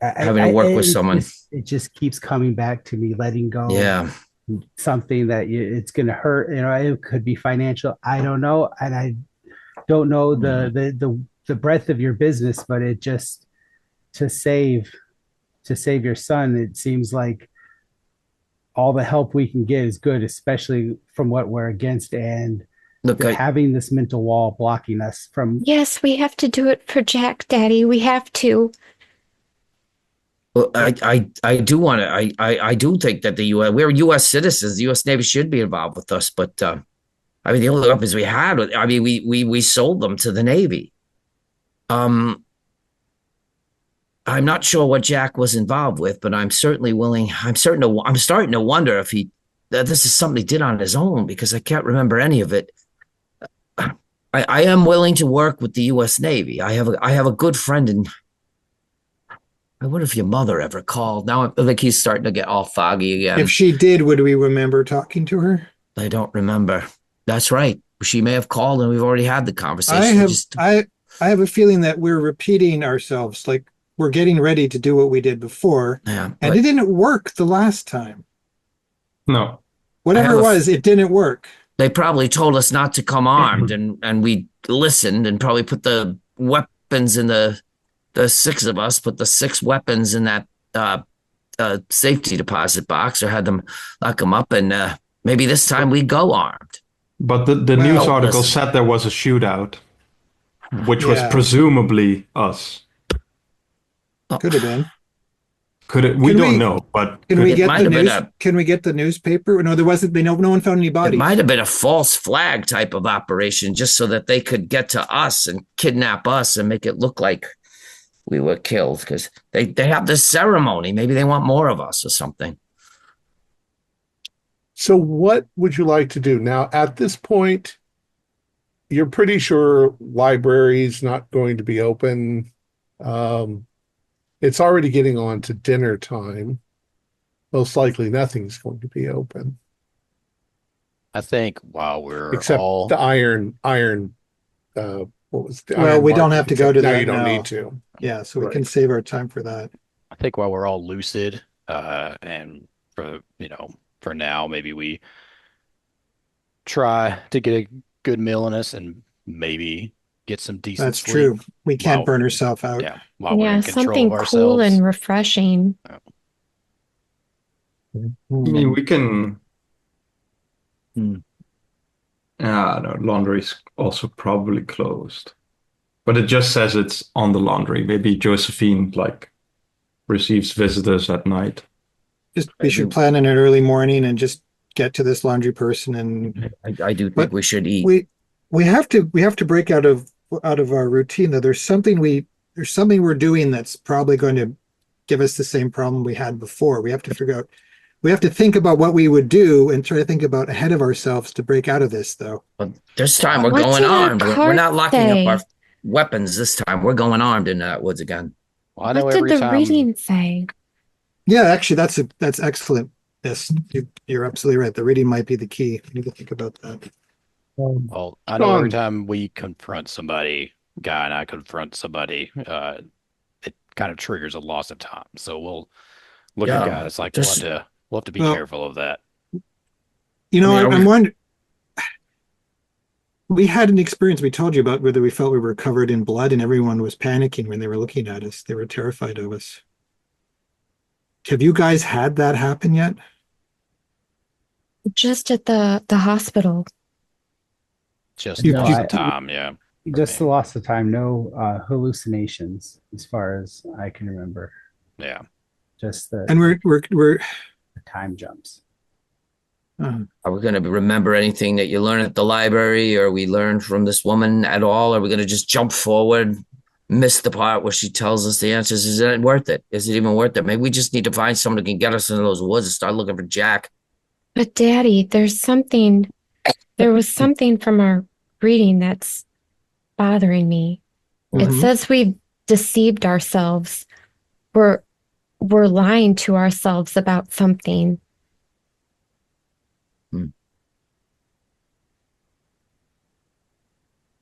having to I- work with someone. it just keeps coming back to me, letting go. Yeah, Something that it's going to hurt. It could be financial. I don't know, and I don't know the breadth of your business, but it just to save your son. It seems like all the help we can get is good, especially from what we're against, and look, having this mental wall blocking us from. Yes, we have to do it for Jack, Daddy. We have to. well, I do want to. I do think that the U.S. We're U.S. citizens. The U.S. Navy should be involved with us, but I mean, the only weapons we had. I mean, we sold them to the Navy. I'm not sure what Jack was involved with, but I'm certainly willing. I'm starting to wonder if this is something he did on his own because I can't remember any of it. I am willing to work with the U.S. Navy. I have a good friend in. I wonder if your mother ever called. Now I think he's starting to get all foggy again. If she did, would we remember talking to her? I don't remember. That's right. She may have called, and we've already had the conversation. I have a feeling that we're repeating ourselves, like we're getting ready to do what we did before, Yeah, and but it didn't work the last time. No. Whatever it was, it didn't work. they probably told us not to come armed, and we listened, and probably put the weapons in the six of us put the six weapons in that safety deposit box, or had them lock them up, and maybe this time we go armed. But the Well, news article listen. said there was a shootout, which was Yeah. presumably us. Could have been. Could it? We Can don't we- know, but Can could we it? get might the have been news? a- Can we get the newspaper? No, there wasn't. No one found any It bodies. might have been a false flag type of operation, just so that they could get to us and kidnap us and make it look like we were killed, because they have this ceremony. Maybe they want more of us or something. So what would you like to do? Now, at this point, you're pretty sure library's not going to be open. It's already getting on to dinner time. most likely nothing's going to be open I think while we're except all the iron. What was the Well, iron we don't market? have to go to Now that you don't now. need to. Yeah, so we Right. can save our time for that. I think while we're all lucid, and for now, maybe we try to get a good meal in us and maybe get some decent That's sleep. true. We can't Wow. burn ourselves out. Yeah, while we're Yeah, in control something of cool ourselves. and refreshing. I mean, we can. Hmm. No, laundry's also probably closed. But it just says it's on the laundry. Maybe Josephine receives visitors at night. We should plan in an early morning and just get to this laundry person. And I do think But we should eat. we have to break out of our routine though. There's something we're doing that's probably going to give us the same problem we had before. We have to think about what we would do and try to think about ahead of ourselves to break out of this though. But this time we're What going did our armed. We're card not locking say? up our weapons this time. We're going armed in that woods again. Well, I know What did every the time. reading say? Yeah, actually that's excellent. Yes, you're absolutely right. The reading might be the key. We need to think about that. Well, I know every Thom. time we confront somebody, Guy and I confront somebody, it kind of triggers a loss of time. So we'll look at Yeah, Guy. It's like just- we'll have to be Well- careful of that. You know, I mean, I'm wondering. We had an experience we told you about whether we felt we were covered in blood and everyone was panicking when they were looking at us. They were terrified of us. Have you guys had that happen yet? Just at the hospital. Just You- lost you- of time, yeah. Just the loss of time, no hallucinations, as far as I can remember. Yeah. Just the, And we're the time jumps. uh, Are we going to remember anything that you learned at the library or we learned from this woman at all? Are we going to just jump forward, miss the part where she tells us the answers? Is it worth it? Is it even worth it? Maybe we just need to find someone who can get us into those woods and start looking for Jack. But Daddy, there was something from our reading that's bothering me. It Mhm. says we've deceived ourselves. We're lying to ourselves about something.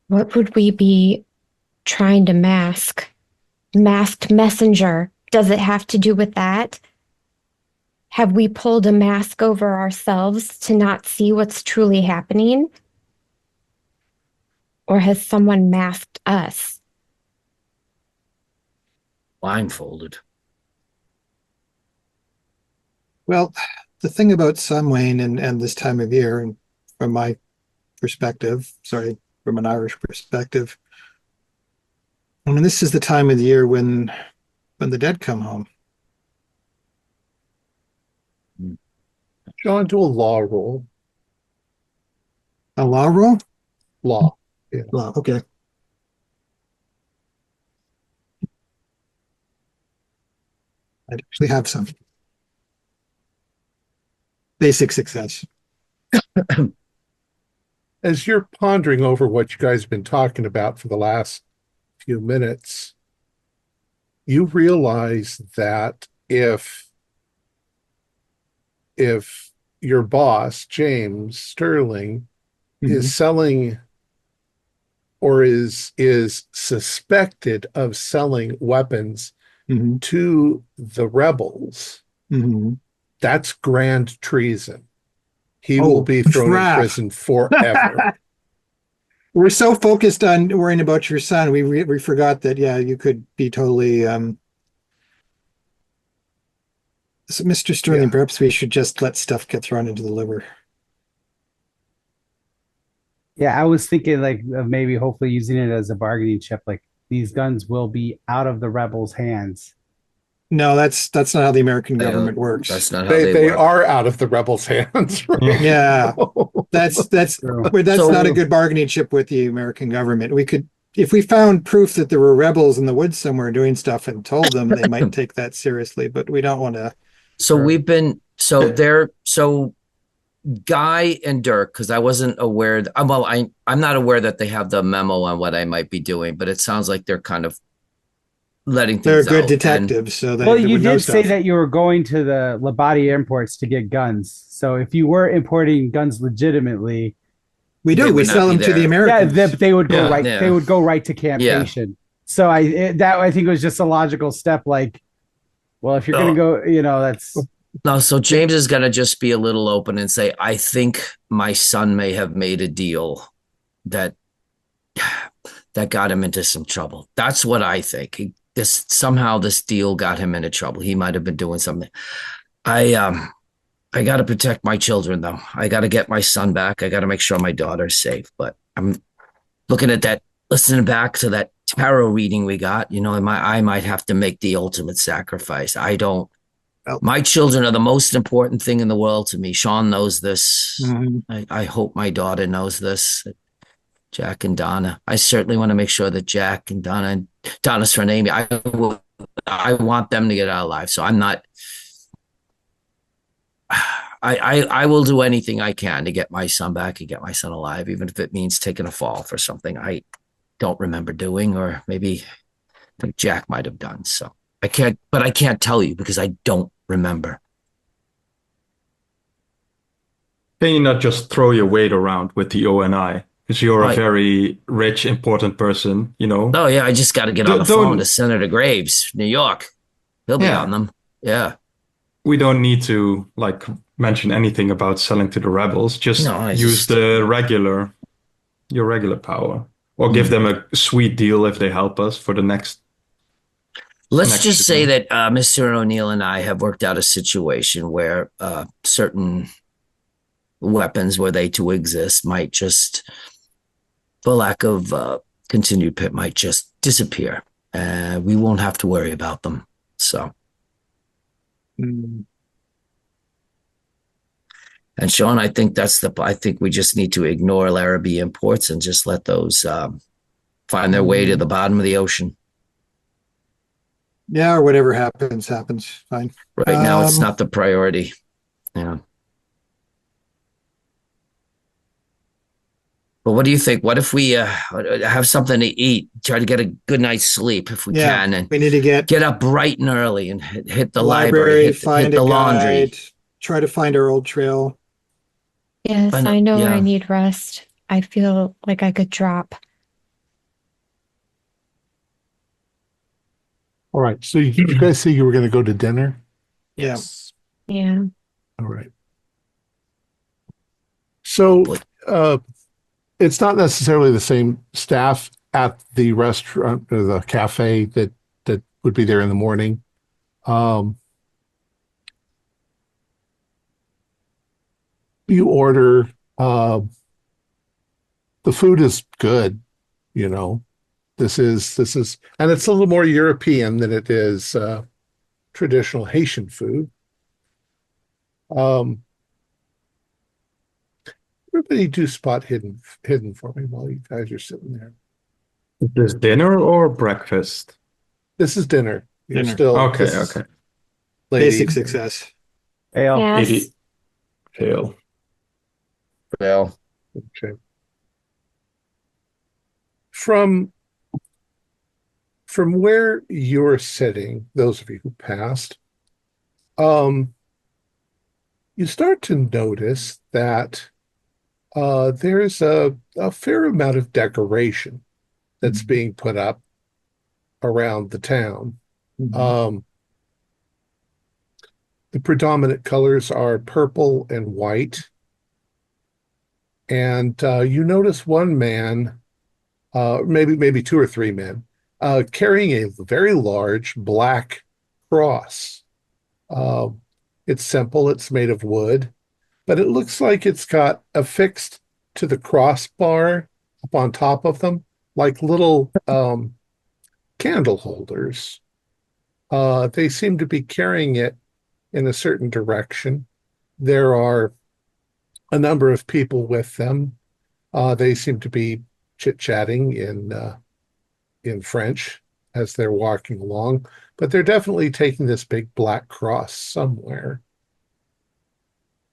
What would we be trying to mask? Masked messenger. Does it have to do with that? Have we pulled a mask over ourselves to not see what's truly happening? Or has someone masked us? Blindfolded. well, the thing about Samhain and this time of year, and from my perspective, sorry, from an Irish perspective, I mean, this is the time of the year when the dead come home. John, do a law roll. A law roll? Law. Law, okay. I actually have some. Basic success. As you're pondering over what you guys have been talking about for the last few minutes, you realize that if your boss, James Sterling, is selling or is suspected of selling weapons Mhm. to the rebels, Mhm. that's grand treason. He Oh, will be thrown in crap. prison forever. We're so focused on worrying about your son, we forgot that, yeah, you could be totally so Mr. Sterling, Yeah. perhaps we should just let stuff get thrown into the liver. Yeah, I was thinking like of maybe hopefully using it as a bargaining chip. Like these guns will be out of the rebels' hands. No, that's not how the American government works. That's not how They work. are out of the rebels' hands. Right? Yeah. That's True. So- not a good bargaining chip with the American government. We could, if we found proof that there were rebels in the woods somewhere doing stuff and told them, they might take that seriously, but we don't want to. So Sure. we've been so Guy and Dirk, because I wasn't aware I'm not aware that they have the memo on what I might be doing, but it sounds like they're kind of letting They're things good out. And detectives, so they, Well, they you would know did say stuff. that you were going to the Labadie imports to get guns. So if you were importing guns legitimately, We they do. We would not sell be them to the there. yeah, Americans. they would go Yeah. right. Yeah. They would go right to Camp Yeah. Haitian. So I think was just a logical step. Like, well, if you're No. going to go, that's No, so James is going to just be a little open and say, I think my son may have made a deal that got him into some trouble. That's what I think. Somehow this deal got him into trouble. He might have been doing something. I got to protect my children, though. I got to get my son back. I got to make sure my daughter's safe. But I'm looking at that, listening back to that tarot reading we got. I might have to make the ultimate sacrifice. I don't. Well, My children are the most important thing in the world to me. Sean knows this. mhm. I hope my daughter knows this. Jack and Donna. I certainly want to make sure that Jack and Donna's friend Amy, I want them to get out alive. So I'm not. I will do anything I can to get my son back and get my son alive, even if it means taking a fall for something I don't remember doing, or maybe I think Jack might have done. So I can't tell you because I don't remember. Can you not just throw your weight around with the ONI? Because you're a Right. very rich, important person, Oh yeah, I just got to get on the Don't- phone to Senator Graves, New York. He'll be Yeah. on them. Yeah. We don't need to mention anything about selling to the rebels. Just No, I use just- your regular power, or give them a sweet deal if they help us for the next. Let's Next just say shipment. that Mr. O'Neill and I have worked out a situation where certain weapons, where they to exist, might just, for lack of continued pit, might just disappear. We won't have to worry about them. So, Mm. and Sean, I think I think we just need to ignore Larrabee imports and just let those find their way to the bottom of the ocean. Yeah, or whatever happens. Fine. Right now, it's Um, not the priority. Yeah. But what do you think? What if we have something to eat, try to get a good night's sleep if we Yeah, can, and we need to get up bright and early and hit the library, hit find the a laundry. guide, try to find our old trail. Yes, I know- I know yeah. I need rest. I feel like I could drop. All right. So you guys say you were going to go to dinner? Yes. Yeah. All right. So it's not necessarily the same staff at the restaurant or the cafe that would be there in the morning. You order, the food is good, you know. This is, and it's a little more European than it is traditional Haitian food. Everybody do spot hidden for me while you guys are sitting there. Is this dinner or breakfast? This is dinner. You're Dinner. still Okay, this is okay. late Basic evening. success. fail. Yes. 80 fail. Well, Okay. From where you're sitting, those of you who passed, you start to notice that there's a fair amount of decoration that's being put up around the town. Mhm. The predominant colors are purple and white. And you notice one man, maybe two or three men, carrying a very large black cross. Uh, it's simple, it's made of wood, but it looks like it's got affixed to the crossbar up on top of them, like little candle holders. They seem to be carrying it in a certain direction. There are a number of people with them. They seem to be chit-chatting in French as they're walking along, but they're definitely taking this big black cross somewhere.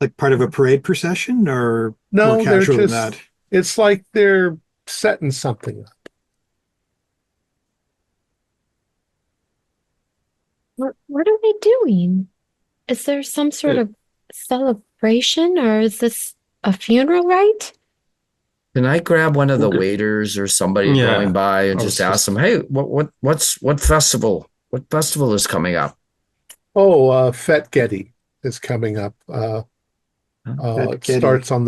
Like part of a parade procession or No, more they're casual than just, that? it's like they're setting something up. What are they doing? Is there some sort Uh, of celebration or is this a funeral rite? Can I grab one of the okay. waiters or somebody going Yeah, by and I just was ask them, just. hey, what festival? What festival is coming up? Oh, Fet Getty is coming up. That It Getty. starts on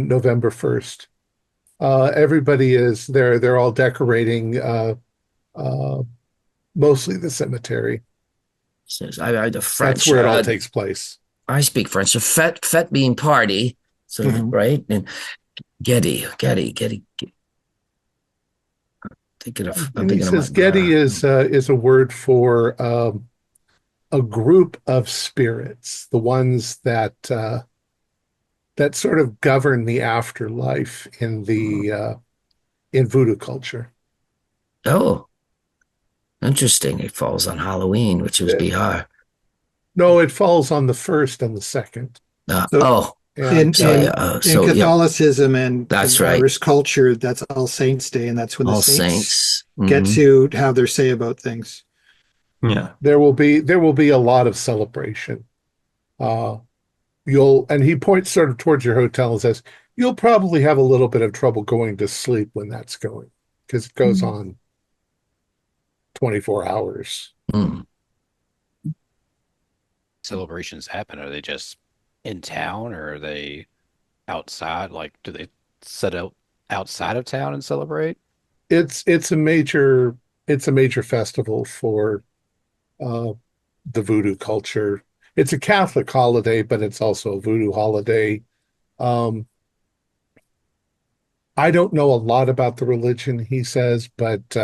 November 1st. Everybody is there. They're all decorating uh, mostly the cemetery. Says I the That's French. where it all takes place. I speak French. So fete being party. So Mhm. right and Getty. I'm And he thinking of my says Getty is a word for a group of spirits, the ones that sort of govern the afterlife in voodoo culture. oh, interesting. It falls on Halloween, which was Uh, Bihar. no, it falls on the first and the second, So Oh, in and in in so yeah, Catholicism and that's in right. Irish culture, that's All Saints Day, and that's when the All saints Saints. get Hmm. to have their say about things. Yeah. there will be a lot of celebration. Uh, you'll and he points sort of towards your hotel and says you'll probably have a little bit of trouble going to sleep when that's going because it goes Mm. on 24 hours. Mm. Celebrations happen? Are they just in town or are they outside? Like, do they set out outside of town and celebrate? It's a major festival for uh, the voodoo culture. It's a Catholic holiday, but it's also a voodoo holiday. Um, I don't know a lot about the religion, he says, but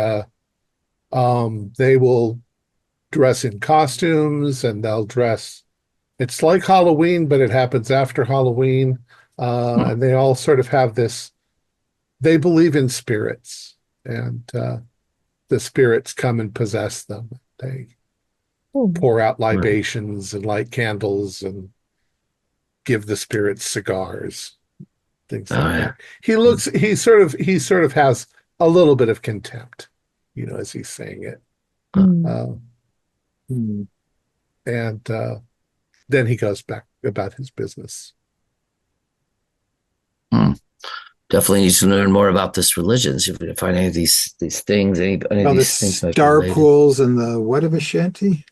they will dress in costumes and they'll dress. It's like Halloween, but it happens after Halloween. And they all sort of have this, they believe in spirits, and the spirits come and possess them. They Oh, pour out Right. libations and light candles and give the spirits cigars, things Oh like yeah. that. He sort of has a little bit of contempt, as he's saying it. mm. Uh, Hmm. and then he goes back about his business. Hmm. Definitely needs to learn more about this religion. See if we can find any of these things. Any of Well, the these things might be star related. pools and the what of a shanty?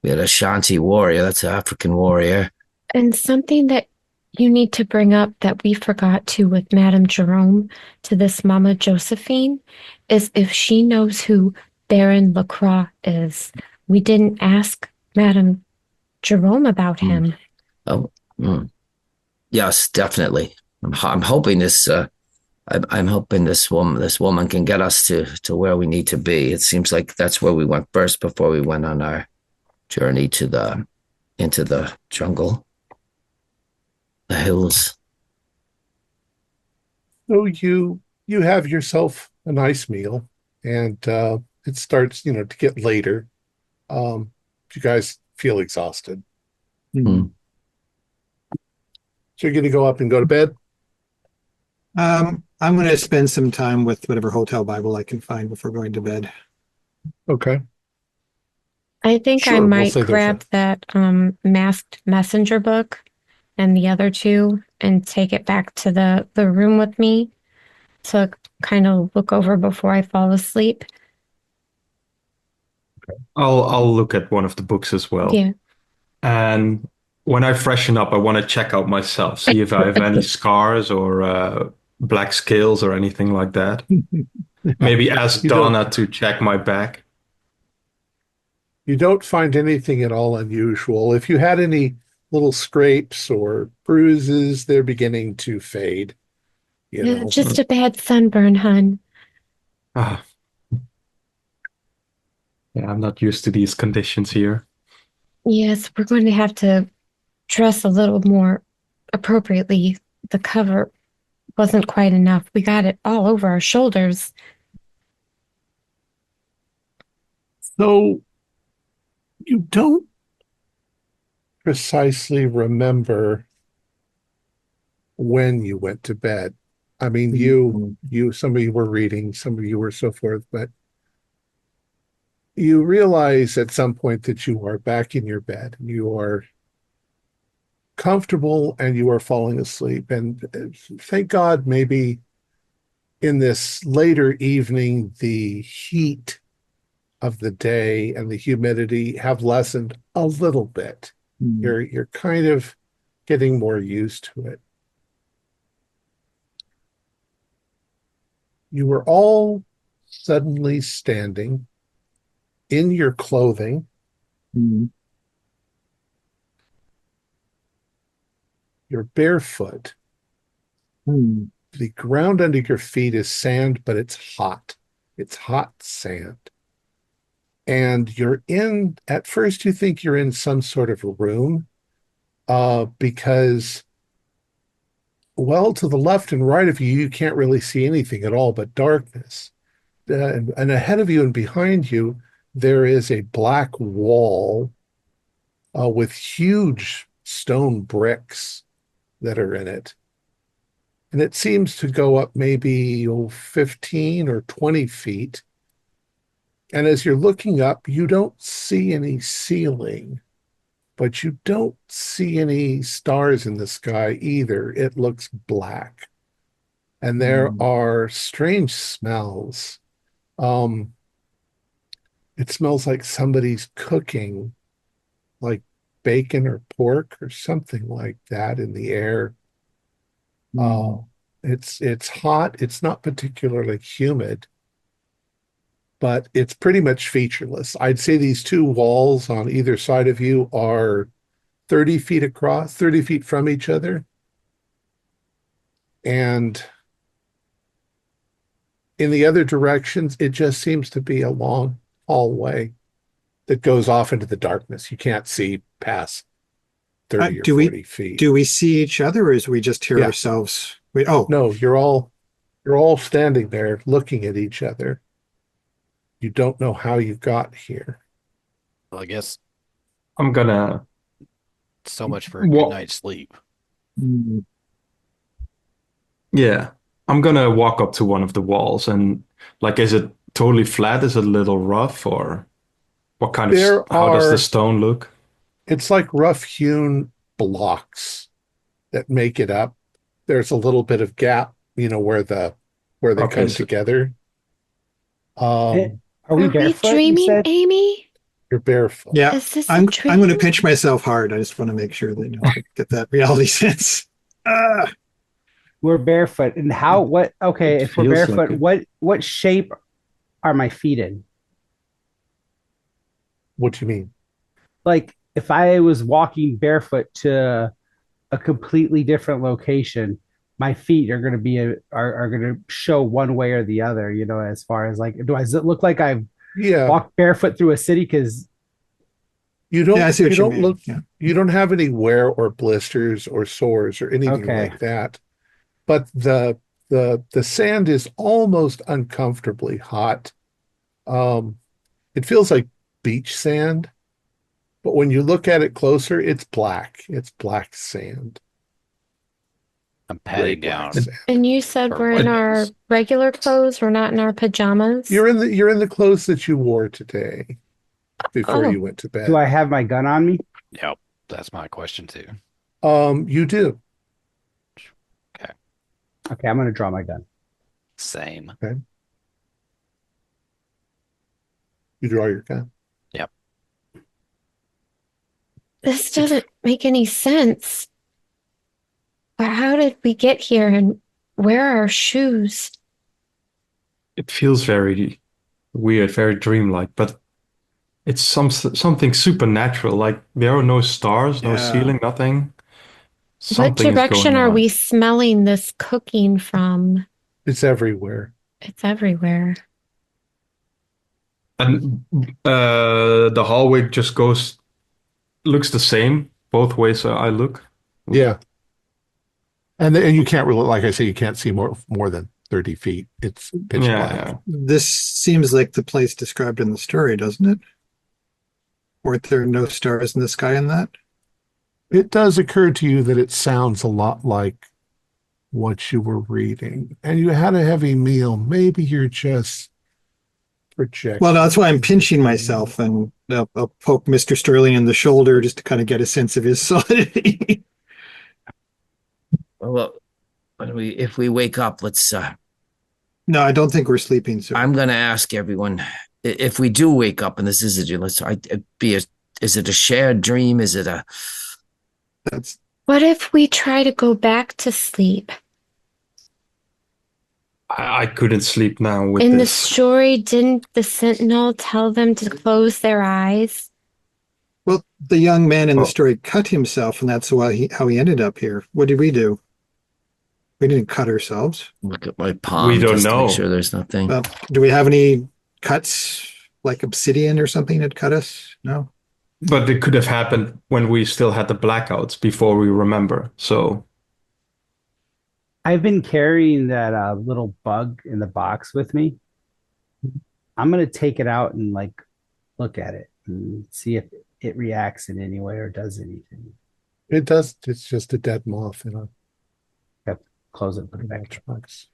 We had a Shanti warrior. That's an African warrior. And something that you need to bring up that we forgot to with Madame Jerome to this Mama Josephine is if she knows who Baron Lacroix is. We didn't ask Madame Jerome about Hmm. him. Oh, hmm. Yes, definitely. I'm hoping this. I'm hoping this woman can get us to where we need to be. It seems like that's where we went first before we went on our journey into the jungle, the hills. So you have yourself a nice meal, and it starts, to get later. You guys feel exhausted, Hmm. Hmm. so you're going to go up and go to bed. I'm going to spend some time with whatever hotel Bible I can find before going to bed. Okay, I think I sure. We'll might say there's grab that masked messenger book and the other two and take it back to the room with me to kind of look over before I fall asleep. I'll look at one of the books as well. Yeah. And when I freshen up, I want to check out myself, see if I have any scars or black scales or anything like that. Maybe ask you don't Donna to check my back. you don't find anything at all unusual. If you had any little scrapes or bruises, they're beginning to fade. You Yeah, know, just a bad sunburn, hun. Ah, yeah, I'm not used to these conditions here. Yes, we're going to have to dress a little more appropriately. The cover wasn't quite enough. We got it all over our shoulders. so you don't precisely remember when you went to bed. I mean, Mhm. some of you were reading, some of you were so forth, but you realize at some point that you are back in your bed. You are comfortable and you are falling asleep. And thank God, maybe in this later evening, the heat of the day and the humidity have lessened a little bit. You're kind of getting more used to it. You were all suddenly standing in your clothing. You're barefoot. The ground under your feet is sand, but it's hot. It's hot sand. And you're in, at first you think you're in some sort of a room, because, well, to the left and right of you, you can't really see anything at all but darkness. And ahead of you and behind you, there is a black wall with huge stone bricks that are in it. And it seems to go up maybe 15 or 20 feet. And as you're looking up, you don't see any ceiling, but you don't see any stars in the sky either. It looks black. And there are strange smells. It smells like somebody's cooking, like bacon or pork or something like that in the air. It's hot. It's not particularly humid, but it's pretty much featureless. I'd say these two walls on either side of you are 30 feet across, 30 feet from each other. And in the other directions, it just seems to be a long hallway that goes off into the darkness. You can't see past 30 or 40 feet. Do we see each other, or is we just hear ourselves? No, you're all standing there looking at each other. You don't know how you got here. Well, I guess I'm gonna. so much for a good night's sleep. Yeah, I'm gonna walk up to one of the walls and, like, is it totally flat? Is it a little rough, or what kind of? How does the stone look? It's like rough-hewn blocks that make it up. There's a little bit of gap, where they come together. Are we barefoot? Dreaming, Amy? You're barefoot. Yeah, Is this I'm going to pinch myself hard. I just want to make sure that I get that reality sense. We're barefoot, and if we're barefoot, what shape are my feet in? What do you mean? Like, if I was walking barefoot to a completely different location, my feet are going to be are going to show one way or the other. As far as like, does it look like I've walked barefoot through a city? Because you don't have any wear or blisters or sores or anything like that. But the sand is almost uncomfortably hot. It feels like beach sand, but when you look at it closer, it's black. It's black sand. I'm patting down. And you said we're in our regular clothes. We're not in our pajamas. You're in the clothes that you wore today before you went to bed. Do I have my gun on me? Yep, that's my question too. You do. Okay, I'm going to draw my gun. Same. Okay. You draw your gun. Yep. This doesn't make any sense. How did we get here, and where are our shoes? It feels very weird, very dreamlike, but it's something supernatural. Like, there are no stars, no ceiling, nothing. What direction are we smelling this cooking from? It's everywhere. It's everywhere. And the hallway just looks the same both ways I look. Yeah. And you can't really, like I say, you can't see more than 30 feet. It's pitch black. Yeah. This seems like the place described in the story, doesn't it? Weren't there no stars in the sky in that? It does occur to you that it sounds a lot like what you were reading. And you had a heavy meal. Maybe you're just project. Well, that's why I'm pinching myself, and I'll poke Mr. Sterling in the shoulder just to kind of get a sense of his solidity. Well, if we wake up, let's. No, I don't think we're sleeping, sir. I'm gonna ask everyone if we do wake up and this is a dream. Is it a shared dream? Is it a? That's What if we try to go back to sleep? I couldn't sleep now with In the this. story, didn't the sentinel tell them to close their eyes? well, the young man in the Oh. story cut himself, and that's how he ended up here. What did we do? We didn't cut ourselves. Look at my palm. We don't just to know. make sure there's nothing. Do we have any cuts, like obsidian or something that cut us? No. But it could have happened when we still had the blackouts before we remember. So I've been carrying that little bug in the box with me. I'm gonna take it out and like look at it and see if it reacts in any way or does anything. It does. It's just a dead moth in a Close it and put it back. box. I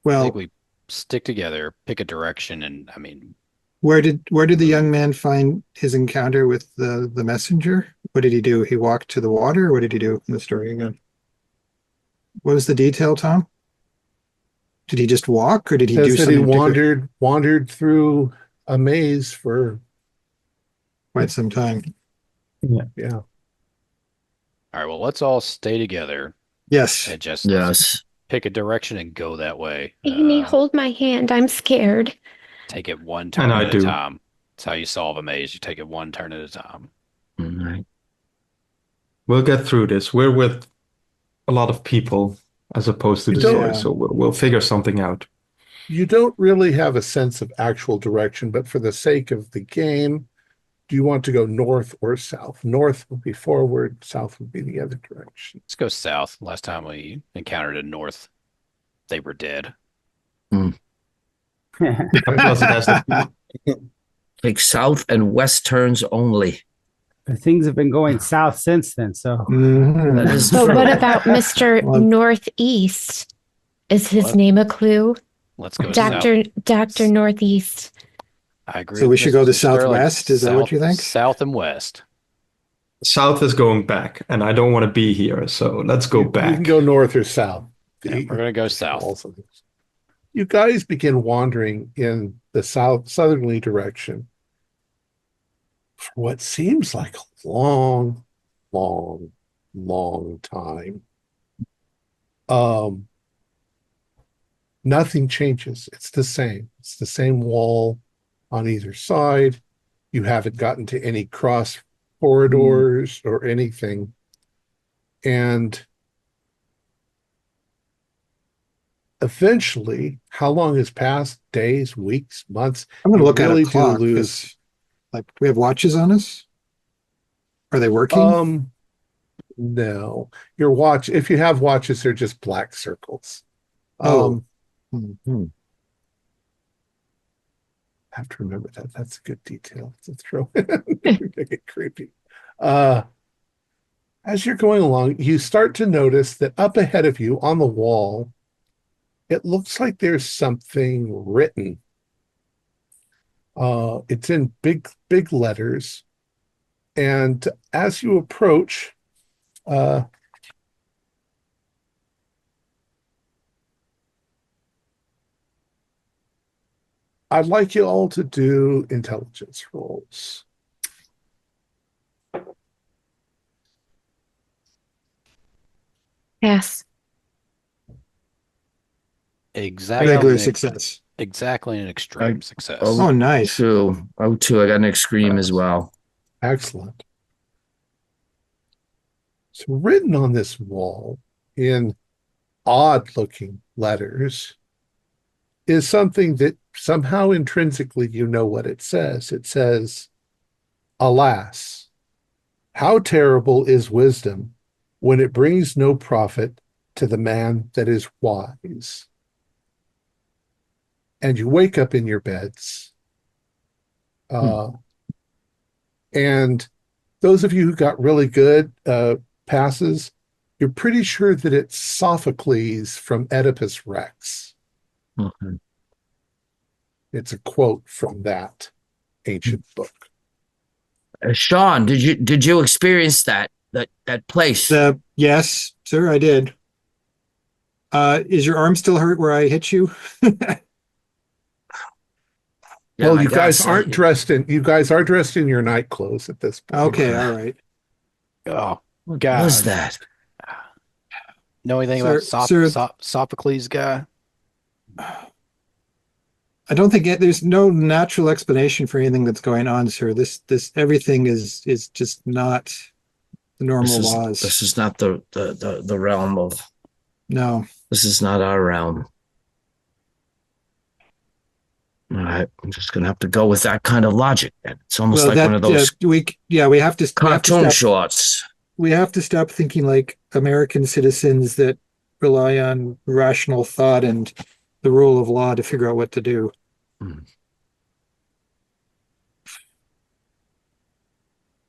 Well, think we stick together, pick a direction, and I mean, where did the young man find his encounter with the messenger? What did he do? He walked to the water, or what did he do in the story again? What was the detail, Tom? Did he just walk, or did he do Says that he something particular? wandered through a maze for Quite some time? yeah. all right, well, let's all stay together Yes. and just Yes. pick a direction and go that way. Amy, hold my hand. I'm scared. Take it one turn I at a do. time. That's how you solve a maze. You take it one turn at a time. All right. we'll get through this. We're with a lot of people as opposed to You the don't- story, so we'll figure something out. You don't really have a sense of actual direction, but for the sake of the game, do you want to go north or south? North would be forward, south would be the other direction. Let's go south. Last time we encountered a north, they were dead. Plus, it has to Take south and west turns only. But things have been going south since then, so Mhm. That is But true. what about Mr. Well- Northeast? Is his What? name a clue? Let's go south. Dr. Northeast. I agree. So we with should go Mr. to Sterling. southwest? Is that what you think? South and west. south is going back, and I don't want to be here, so let's go You back. can go north or south. Yeah, we're gonna go south. Also, you guys begin wandering in the southerly direction for what seems like a long, long, long time. Nothing changes. It's the same. It's the same wall on either side. You haven't gotten to any cross corridors or anything. And eventually, how long has passed? Days, weeks, months? I'm going to You look really at a clock. do lose. 'Cause, like, we have watches on us? Are they working? No. Your watch, if you have watches, they're just black circles. Oh. I have to remember that. That's a good detail to throw in. Make it creepy. As you're going along, you start to notice that up ahead of you on the wall, it looks like there's something written. It's in big letters. And as you approach, I'd like you all to do intelligence rolls. Yes. Exactly. Regular success. Exactly an extreme success. Oh, nice. Two. Oh, two. I got an extreme as well. Excellent. So written on this wall in odd-looking letters is something that somehow intrinsically you know what it says. It says, "Alas, how terrible is wisdom when it brings no profit to the man that is wise." And you wake up in your beds. And those of you who got really good passes, you're pretty sure that it's Sophocles from Oedipus Rex. Okay. It's a quote from that ancient book. Sean, did you experience that place? Yes, sir, I did. Is your arm still hurt where I hit you? Yeah, Well, I you guys guess. aren't dressed in. You guys are dressed in your night clothes at this point. Okay, all right. Oh, What God. was that? Know anything Sir- about sir- Sophocles guy? I don't think there's no natural explanation for anything that's going on, sir. This everything is just not the normal laws. This is not the realm of. No. This is not our realm. All right, I'm just gonna have to go with that kind of logic. Then it's almost like one of those we have to cartoon stop, shorts. we have to stop thinking like American citizens that rely on rational thought and the rule of law to figure out what to do.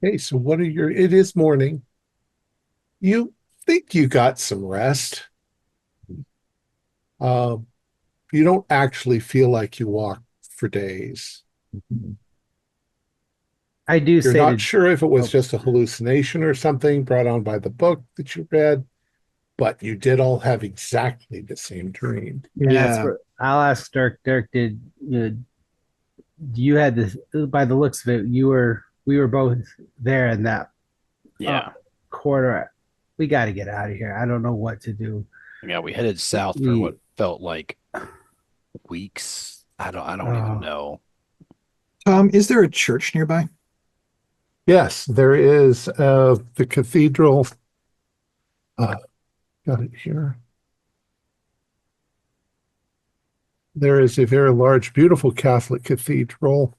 Okay, so what are your? It is morning. You think you got some rest. You don't actually feel like you walked for days. I do You're say not to sure if it was oh. just a hallucination or something brought on by the book that you read, but you did all have exactly the same dream. That's what I'll ask Dirk. Dirk, did you had this? By the looks of it, we were both there in that quarter. We got to get out of here. I don't know what to do. Yeah, we headed south for what felt like weeks. I don't even know. Tom, is there a church nearby? Yes, there is the cathedral. Got it here. There is a very large, beautiful Catholic cathedral.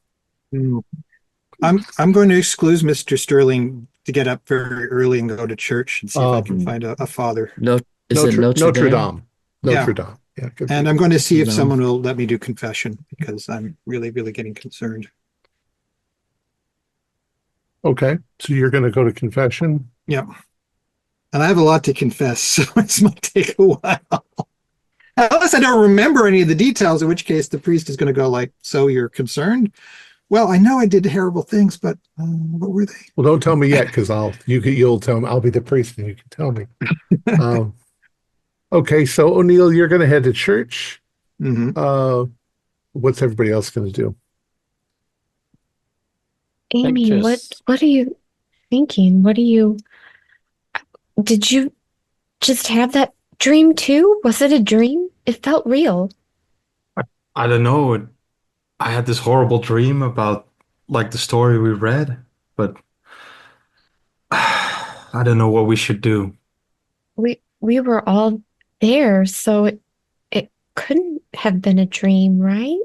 I'm going to exclude Mr. Sterling to get up very early and go to church and see if I can find a father. Notre Dame. Yeah. Yeah, and I'm going to see if someone will let me do confession because I'm really, really getting concerned. Okay, so you're going to go to confession? Yeah. And I have a lot to confess, so this might take a while. Unless I don't remember any of the details, in which case the priest is going to go like, so you're concerned? Well, I know I did terrible things, but what were they? Well, don't tell me yet, because you'll tell me. I'll be the priest, and you can tell me. Okay, so O'Neill, you're going to head to church. Mm-hmm. What's everybody else going to do? Amy, what are you thinking? Did you just have that dream too? Was it a dream? It felt real. I don't know. I had this horrible dream about like the story we read, but I don't know what we should do. We were all there, so it couldn't have been a dream, right?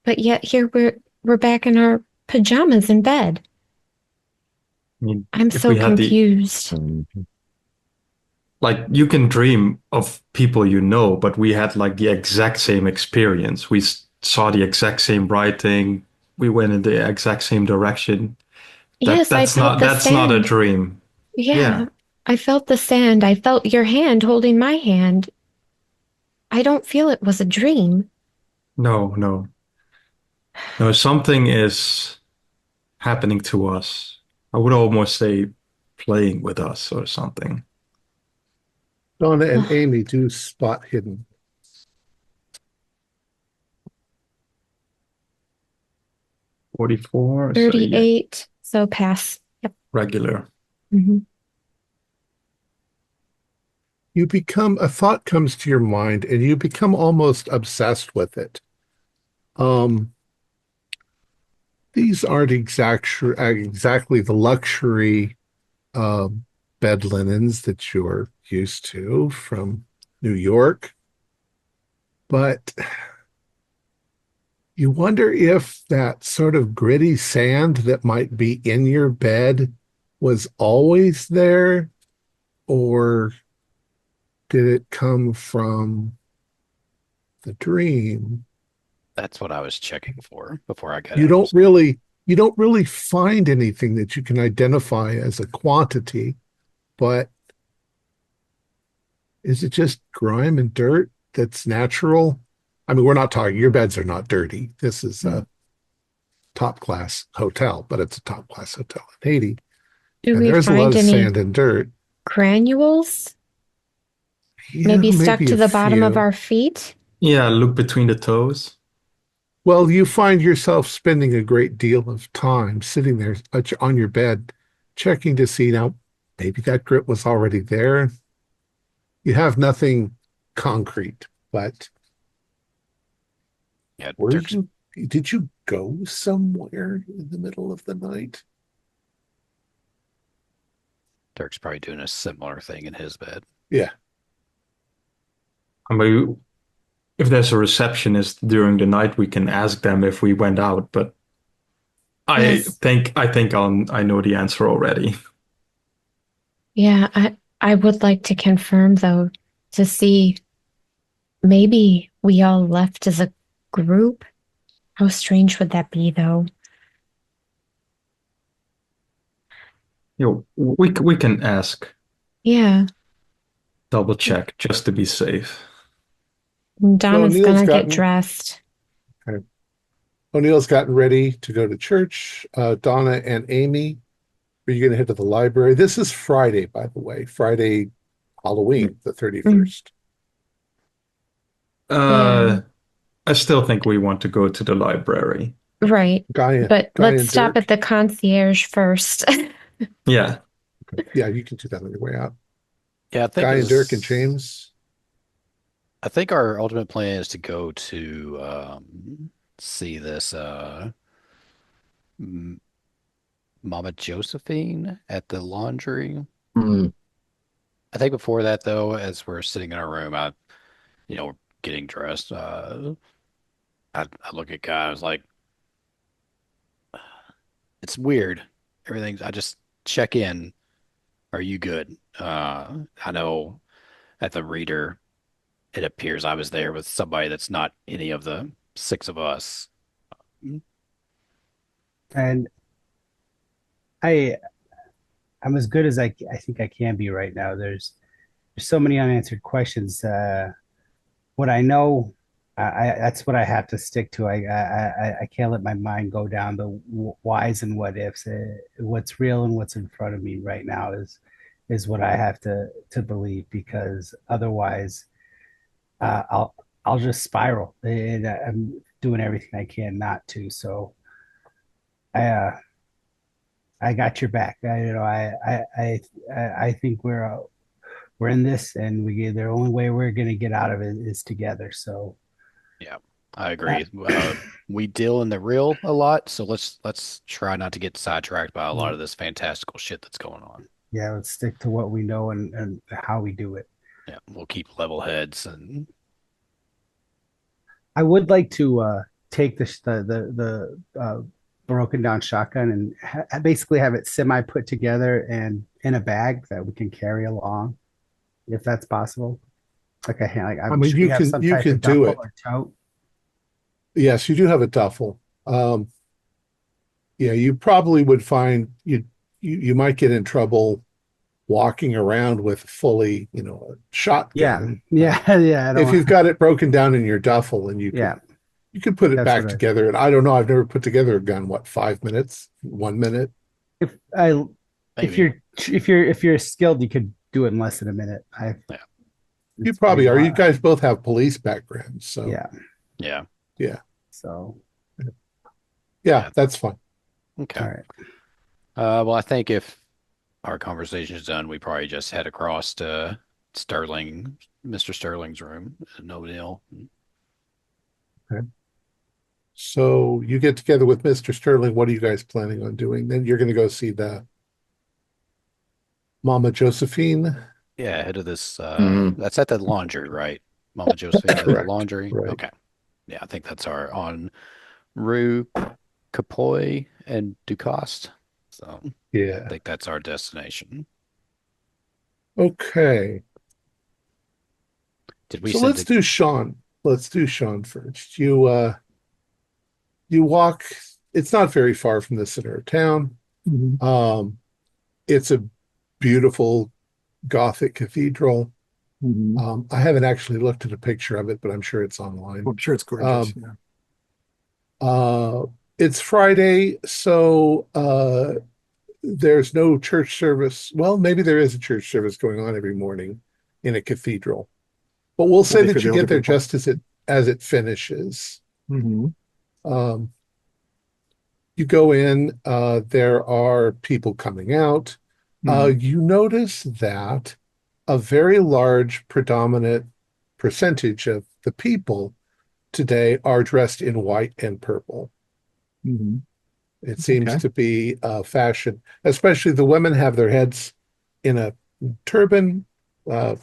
But yet here we're back in our pajamas in bed. I mean, I'm so confused. Like you can dream of people you know, but we had like the exact same experience. We saw the exact same writing. We went in the exact same direction. Yes, I felt that's not a dream. Yeah, I felt the sand. I felt your hand holding my hand. I don't feel it was a dream. No, something is happening to us. I would almost say playing with us or something. Donna and Amy do spot hidden. $44. 38, so pass. Yep. Regular. Mm-hmm. You become, a thought comes to your mind and you become almost obsessed with it. These aren't exactly the luxury bed linens that you're used to from New York, but you wonder if that sort of gritty sand that might be in your bed was always there, or did it come from the dream? That's what I was checking for before I got You don't really find anything that you can identify as a quantity, but is it just grime and dirt that's natural? I mean, we're not talking, your beds are not dirty. This is a top class hotel, but it's a top class hotel in Haiti. Do And we there's a lot find of any sand and dirt. granules? Yeah, Maybe stuck maybe to a the bottom of few. our feet? Yeah, look between the toes. Well, you find yourself spending a great deal of time sitting there on your bed, checking to see now, maybe that grit was already there. You have nothing concrete, but Yeah, did you go somewhere in the middle of the night? Dirk's probably doing a similar thing in his bed. Yeah. I mean, if there's a receptionist during the night, we can ask them if we went out, but I Yes. think I know the answer already. Yeah, I would like to confirm though to see maybe we all left as a group. How strange would that be though? We can ask, Yeah. double check just to be safe. So Donna's gonna get dressed. O'Neill's gotten ready to go to church. Donna and Amy, are you going to head to the library? This is Friday, by the way, Friday, Halloween, the 31st. Yeah. I still think we want to go to the library. Right. But Guy let's and stop Dirk. at the concierge first. Yeah. Yeah, you can do that on your way out. Yeah, I think Guy and Dirk and James. I think our ultimate plan is to go to see this Mama Josephine at the laundry. Mm. I think before that, though, as we're sitting in our room, we're getting dressed. I look at Guy. I was like, it's weird. I just check in. Are you good? I know at the reader, it appears I was there with somebody that's not any of the six of us. And I I'm as good as I think I can be right now. There's so many unanswered questions. What I know, that's what I have to stick to. I can't let my mind go down the whys and what ifs. What's real and what's in front of me right now is what I have to believe, because otherwise, I'll just spiral. And I'm doing everything I can not to. So I got your back. I think we're in this, and the only way we're going to get out of it is together. So Yeah, I agree. We deal in the real a lot, so let's try not to get sidetracked by a lot of this fantastical shit that's going on. yeah, let's stick to what we know and how we do it. Yeah, we'll keep level heads and I would like to take the broken down shotgun and basically have it semi put together and in a bag that we can carry along, if that's possible. Like I mean, you can do it. Or tote. Yes, you do have a duffel. Yeah, you probably would find you might get in trouble walking around with fully, a shotgun. Yeah. If you've got it broken down in your duffel and you could put it That's back what together. And I don't know, I've never put together a gun. What, 5 minutes? 1 minute? if maybe. if you're skilled, you could do it in less than a minute. You probably are. You guys both have police backgrounds, so Yeah. So yeah, that's fine. Okay. all right. Well, I think if our conversation is done, we probably just head across to Mr. Sterling's room. Nobody else. Okay. So you get together with Mr. Sterling. What are you guys planning on doing? Then you're going to go see the Mama Josephine. Yeah, head of this. Mhm. That's at the laundry, right? Mama Josephine at the Correct. laundry. Right. Okay. Yeah, I think that's our on Rue Capoy and Ducoste. So I Yeah. think that's our destination. Okay. Did we So send let's do Sean. Let's do Sean first. You walk. It's not very far from the center of town. It's a beautiful Gothic cathedral. I haven't actually looked at a picture of it, but I'm sure it's online. Well, I'm sure it's gorgeous. Um, Yeah. uh, it's Friday, so there's no church service. Well, maybe there is a church service going on every morning in a cathedral, but we'll say Probably for that the you older get there people. just as it finishes. Hmm. Um, you go in, there are people coming out. You notice that a very large predominant percentage of the people today are dressed in white and purple. Hmm. It seems Okay. to be fashion, especially the women have their heads in a turban uh,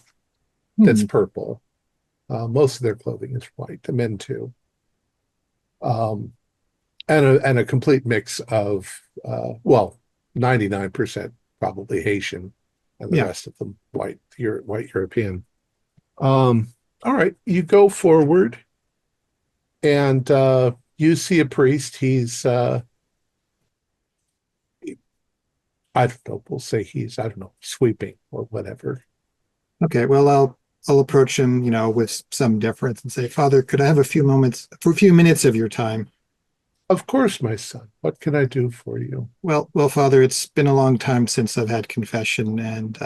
that's Hmm. purple. Most of their clothing is white, the men too. Um, and a complete mix of, well, 99% probably Haitian and the Yeah. rest of them white European. Um, all right, you go forward and you see a priest. He's I don't know, we'll say he's, I don't know, sweeping or whatever. Okay. Well, I'll approach him, with some deference and say, Father, could I have a few minutes of your time? Of course, my son. What can I do for you? Well, Father, it's been a long time since I've had confession, and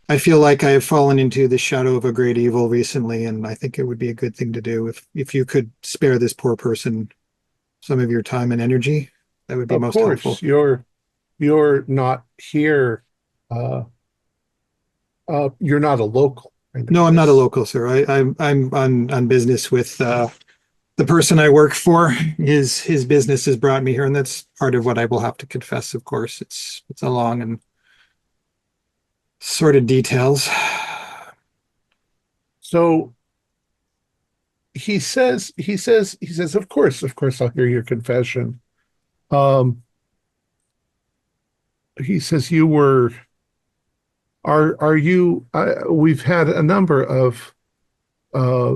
I feel like I have fallen into the shadow of a great evil recently, and I think it would be a good thing to do if you could spare this poor person some of your time and energy. That would be Of most course, helpful. you're not here. Uh, you're not a local. I No, I'm not a notice. local, sir. I'm on business with the person I work for. His business has brought me here, and that's part of what I will have to confess. Of course, it's a long and sordid details. So he says, of course, I'll hear your confession. Um, he says you were are you we've had a number of uh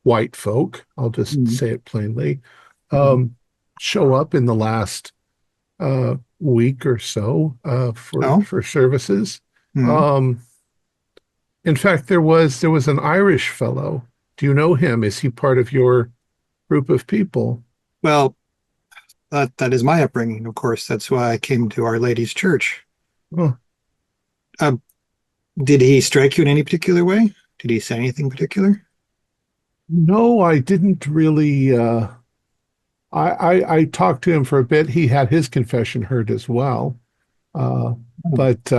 white folk, I'll just Mhm. say it plainly, Mhm. um show up in the last week or so Oh. for services. Mhm. Um in fact there was an Irish fellow. Do you know him? Is he part of your group of people? Well, that is my upbringing. Of course, that's why I came to Our Lady's Church. Oh, Uh, did he strike you in any particular way? Did he say anything particular? no, I didn't really I talked to him for a bit. He had his confession heard as well. Uh, Oh. but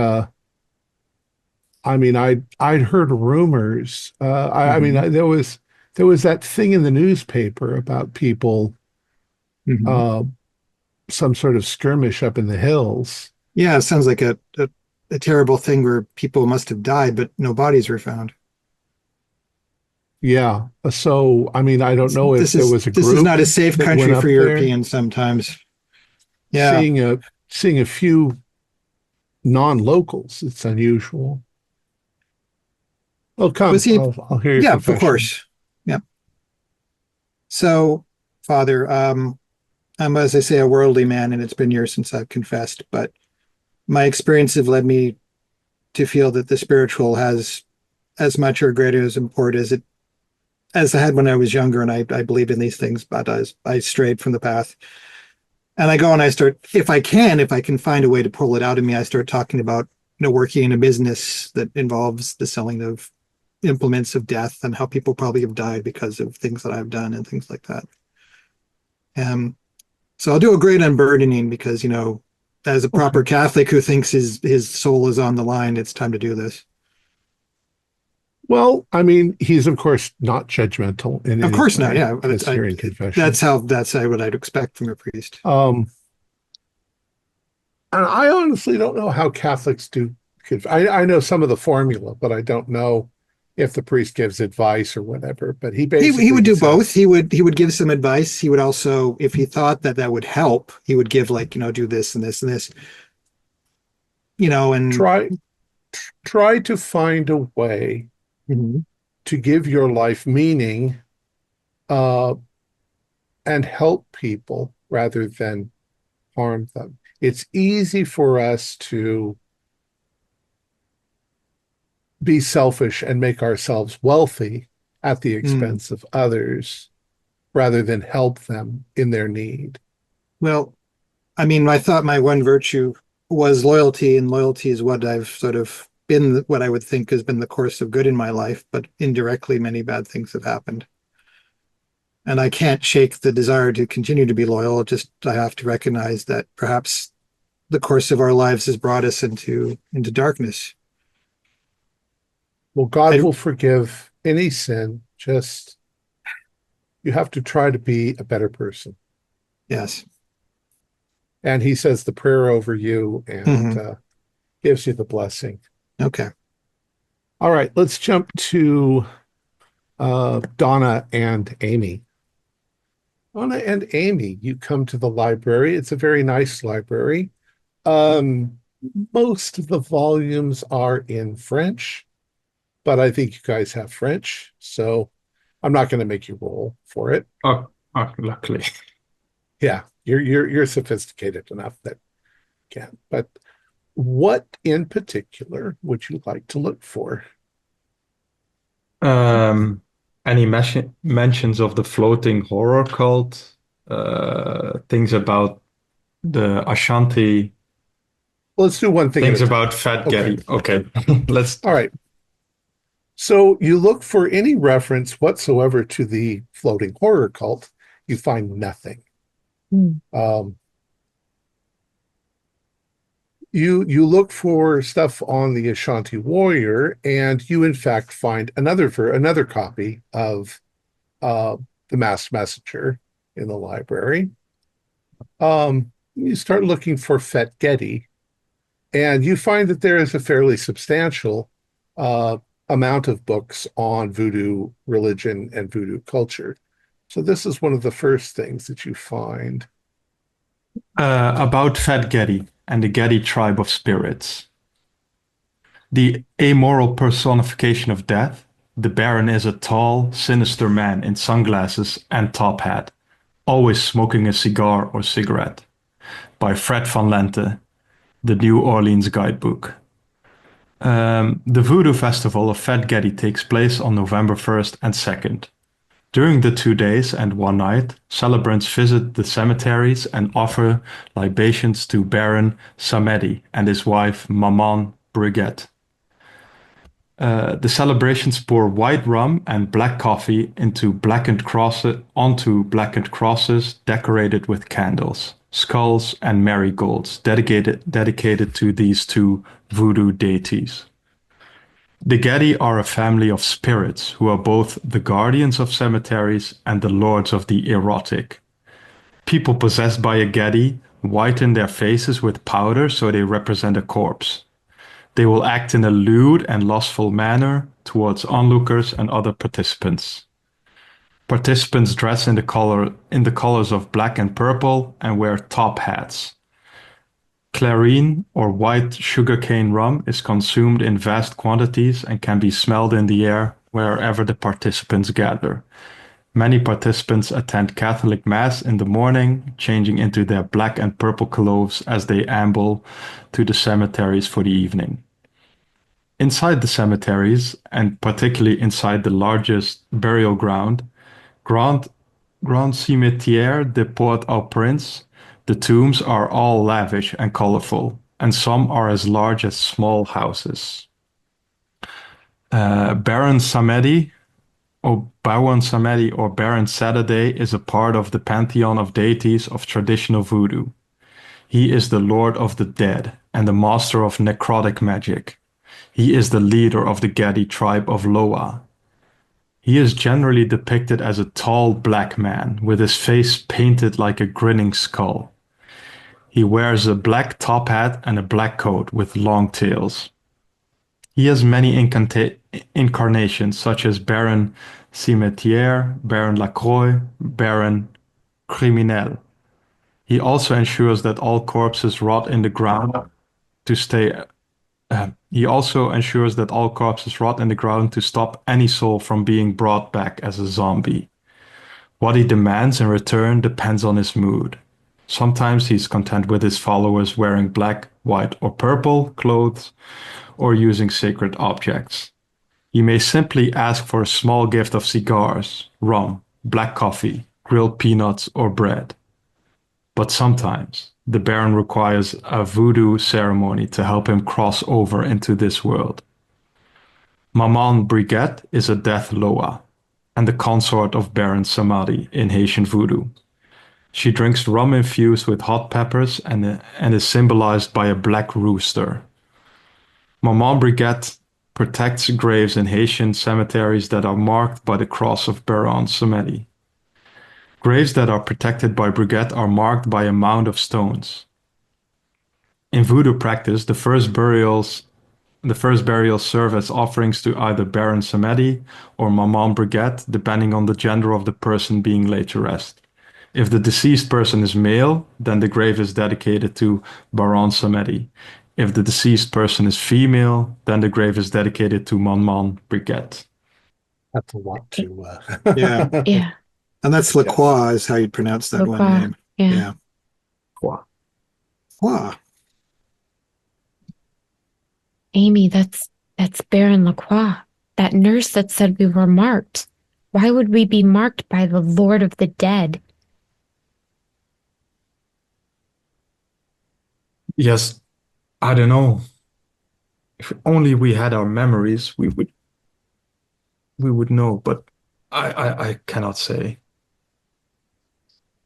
I mean, I'd heard rumors. I mean, Mhm. there was that thing in the newspaper about people, Mhm. uh, some sort of skirmish up in the hills. Yeah, it sounds like a terrible thing where people must have died, but no bodies were found. Yeah. So, I mean, I don't know if This there is was a this is group not a safe that went country for up there, Europeans sometimes. Yeah. seeing a seeing a few non-locals. It's unusual. Oh, Was come, he? I'll hear your Yeah, of confession. course. Yeah. So, Father, I'm, as I say, a worldly man, and it's been years since I've confessed, but my experience have led me to feel that the spiritual has as much or greater as import as I had when I was younger, and I believed in these things, but I strayed from the path. And I go and I start, if I can find a way to pull it out of me, I start talking about, working in a business that involves the selling of implements of death and how people probably have died because of things that I've done and things like that. So I'll do a great unburdening because, as a Okay. proper Catholic who thinks his soul is on the line, it's time to do this. Well, I mean, he's of course not judgmental in Of any course not. way Yeah, but as hearing confession. that's what I'd expect from a priest. Um, and I honestly don't know how Catholics do. I know some of the formula, but I don't know if the priest gives advice or whatever. But he He basically would he do both. says, He would give some advice. He would also, if he thought that would help, he would give like, do this and this and this, and try try to find a way Mhm. to give your life meaning uh, and help people rather than harm them. It's easy for us to be selfish and make ourselves wealthy at the expense of others rather than help them in their need. Well, I mean, I thought my one virtue was loyalty, and loyalty is what I've sort of been, what I would think has been the course of good in my life, but indirectly, many bad things have happened. And I can't shake the desire to continue to be loyal. Just I have to recognize that perhaps the course of our lives has brought us into darkness. Well, God will forgive any sin. Just you have to try to be a better person. Yes. And he says the prayer over you and gives you the blessing. Okay. All right, let's jump to Donna and Amy. Donna and Amy, you come to the library. It's a very nice library. Most of the volumes are in French, but I think you guys have French, so I'm not going to make you roll for it. Oh, luckily. Yeah, you're sophisticated enough that you can. But what in particular would you like to look for? Any mentions of the floating horror cult? Things about the Ashanti? Let's do one thing Things at a time. about Fat Getty. Okay, let's. All right. So you look for any reference whatsoever to the floating horror cult. You find nothing. You look for stuff on the Ashanti warrior, and you in fact find another copy of the Masked Messenger in the library. You start looking for Fet Getty, and you find that there is a fairly substantial amount of books on voodoo religion and voodoo culture. So this is one of the first things that you find. About Fat Getty and the Getty tribe of spirits. The amoral personification of death, the Baron is a tall, sinister man in sunglasses and top hat, always smoking a cigar or cigarette. By Fred Van Lente, the New Orleans Guidebook. The Voodoo Festival of Fat Getty takes place on November 1st and 2nd. During the 2 days and 1 night, celebrants visit the cemeteries and offer libations to Baron Samedi and his wife Maman Brigette. The celebrations pour white rum and black coffee onto blackened crosses decorated with candles, skulls, and marigolds dedicated to these two voodoo deities. The Getty are a family of spirits who are both the guardians of cemeteries and the lords of the erotic. People possessed by a Getty whiten their faces with powder so they represent a corpse. They will act in a lewd and lustful manner towards onlookers and other participants. Participants dress in the colors of black and purple and wear top hats. Clarine, or white sugarcane rum, is consumed in vast quantities and can be smelled in the air wherever the participants gather. Many participants attend Catholic Mass in the morning, changing into their black and purple clothes as they amble to the cemeteries for the evening. Inside the cemeteries, and particularly inside the largest burial ground, Grand Cimetière de Port-au-Prince, the tombs are all lavish and colorful, and some are as large as small houses. Baron Samedi or Baron Saturday is a part of the pantheon of deities of traditional voodoo. He is the lord of the dead and the master of necrotic magic. He is the leader of the Getty tribe of Loa. He is generally depicted as a tall black man with his face painted like a grinning skull. He wears a black top hat and a black coat with long tails. He has many incarnations such as Baron Cimetière, Baron Lacroix, Baron Criminel. He also ensures that all corpses rot in the ground to stop any soul from being brought back as a zombie. What he demands in return depends on his mood. Sometimes he's content with his followers wearing black, white, or purple clothes, or using sacred objects. You may simply ask for a small gift of cigars, rum, black coffee, grilled peanuts, or bread. But sometimes the Baron requires a voodoo ceremony to help him cross over into this world. Maman Brigette is a death loa and the consort of Baron Samedi in Haitian voodoo. She drinks rum infused with hot peppers and is symbolized by a black rooster. Maman Brigette protects graves in Haitian cemeteries that are marked by the cross of Baron Samedi. Graves that are protected by Brigette are marked by a mound of stones. In voodoo practice, the first burials serve as offerings to either Baron Samedi or Maman Brigette, depending on the gender of the person being laid to rest. If the deceased person is male, then the grave is dedicated to Baron Samedi. If the deceased person is female, then the grave is dedicated to Maman Brigette. That's a lot to. Yeah. Yeah. And that's Lacroix is how you'd pronounce that one Lacroix, name. yeah. Lacroix. Amy, that's Baron Lacroix, that nurse that said we were marked. Why would we be marked by the Lord of the Dead? Yes, I don't know. If only we had our memories, we would know, but I cannot say.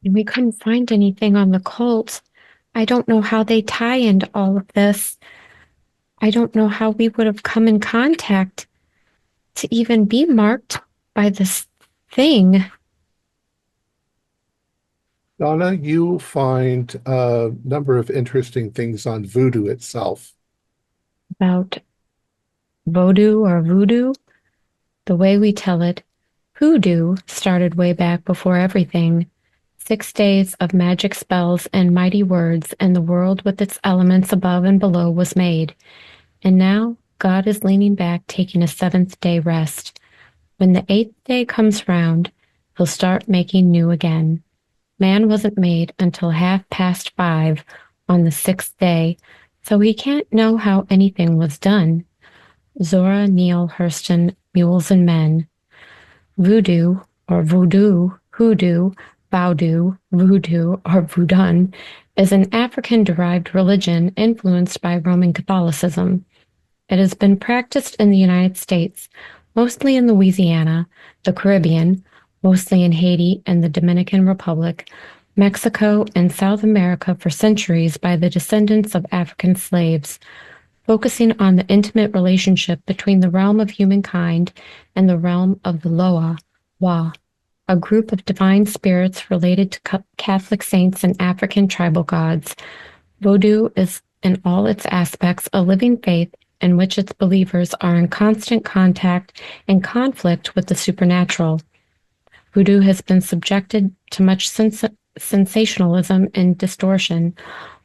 And we couldn't find anything on the cult. I don't know how they tie into all of this. I don't know how we would have come in contact to even be marked by this thing. Donna, you find a number of interesting things on voodoo itself. About voodoo, the way we tell it, hoodoo started way back before everything. 6 days of magic spells and mighty words, and the world with its elements above and below was made. And now God is leaning back, taking a 7th-day rest. When the 8th day comes round, he'll start making new again. Man wasn't made until 5:30 on the 6th day, so he can't know how anything was done. Zora Neale Hurston, Mules and Men. Voodoo, or voodoo, hoodoo, Baudu, voodoo, or voodoo, is an African-derived religion influenced by Roman Catholicism. It has been practiced in the United States, mostly in Louisiana, the Caribbean, mostly in Haiti and the Dominican Republic, Mexico, and South America for centuries by the descendants of African slaves, focusing on the intimate relationship between the realm of humankind and the realm of the Loa, Wa, a group of divine spirits related to Catholic saints and African tribal gods. Vodou is, in all its aspects, a living faith in which its believers are in constant contact and conflict with the supernatural. Voodoo has been subjected to much sensationalism and distortion.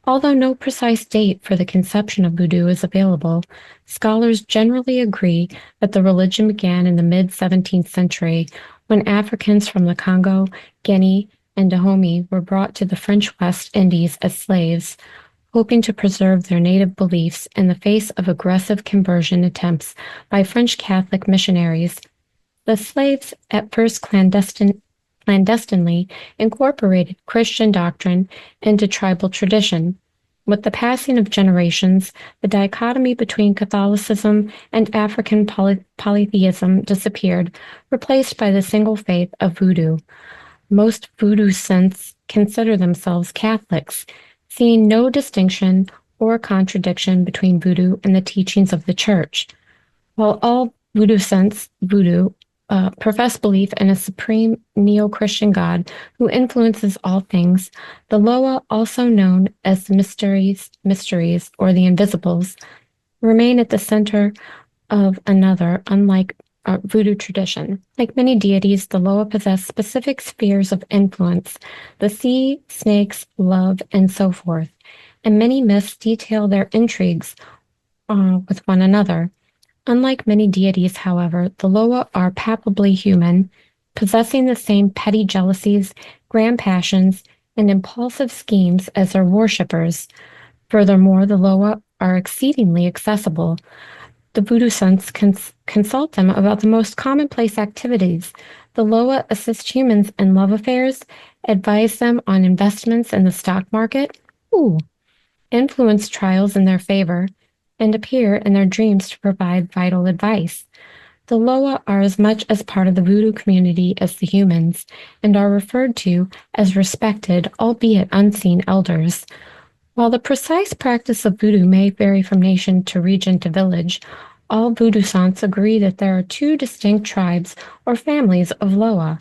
Although no precise date for the conception of voodoo is available, scholars generally agree that the religion began in the mid-17th century when Africans from the Congo, Guinea, and Dahomey were brought to the French West Indies as slaves, hoping to preserve their native beliefs in the face of aggressive conversion attempts by French Catholic missionaries. The slaves, at first clandestinely incorporated Christian doctrine into tribal tradition. With the passing of generations, the dichotomy between Catholicism and African polytheism disappeared, replaced by the single faith of voodoo. Most voodoo saints consider themselves Catholics, seeing no distinction or contradiction between voodoo and the teachings of the Church. While all voodoo saints profess belief in a supreme neo-Christian God who influences all things, the Loa, also known as the mysteries, or the invisibles, remain at the center of another, unlike voodoo tradition. Like many deities, the Loa possess specific spheres of influence: the sea, snakes, love, and so forth. And many myths detail their intrigues with one another. Unlike many deities, however, the Loa are palpably human, possessing the same petty jealousies, grand passions, and impulsive schemes as their worshippers. Furthermore, the Loa are exceedingly accessible. The voodoo sons consult them about the most commonplace activities. The Loa assist humans in love affairs, advise them on investments in the stock market, influence trials in their favor, and appear in their dreams to provide vital advice. The Loa are as much as part of the voodoo community as the humans, and are referred to as respected, albeit unseen elders. While the precise practice of voodoo may vary from nation to region to village, all voodoo saints agree that there are two distinct tribes or families of Loa.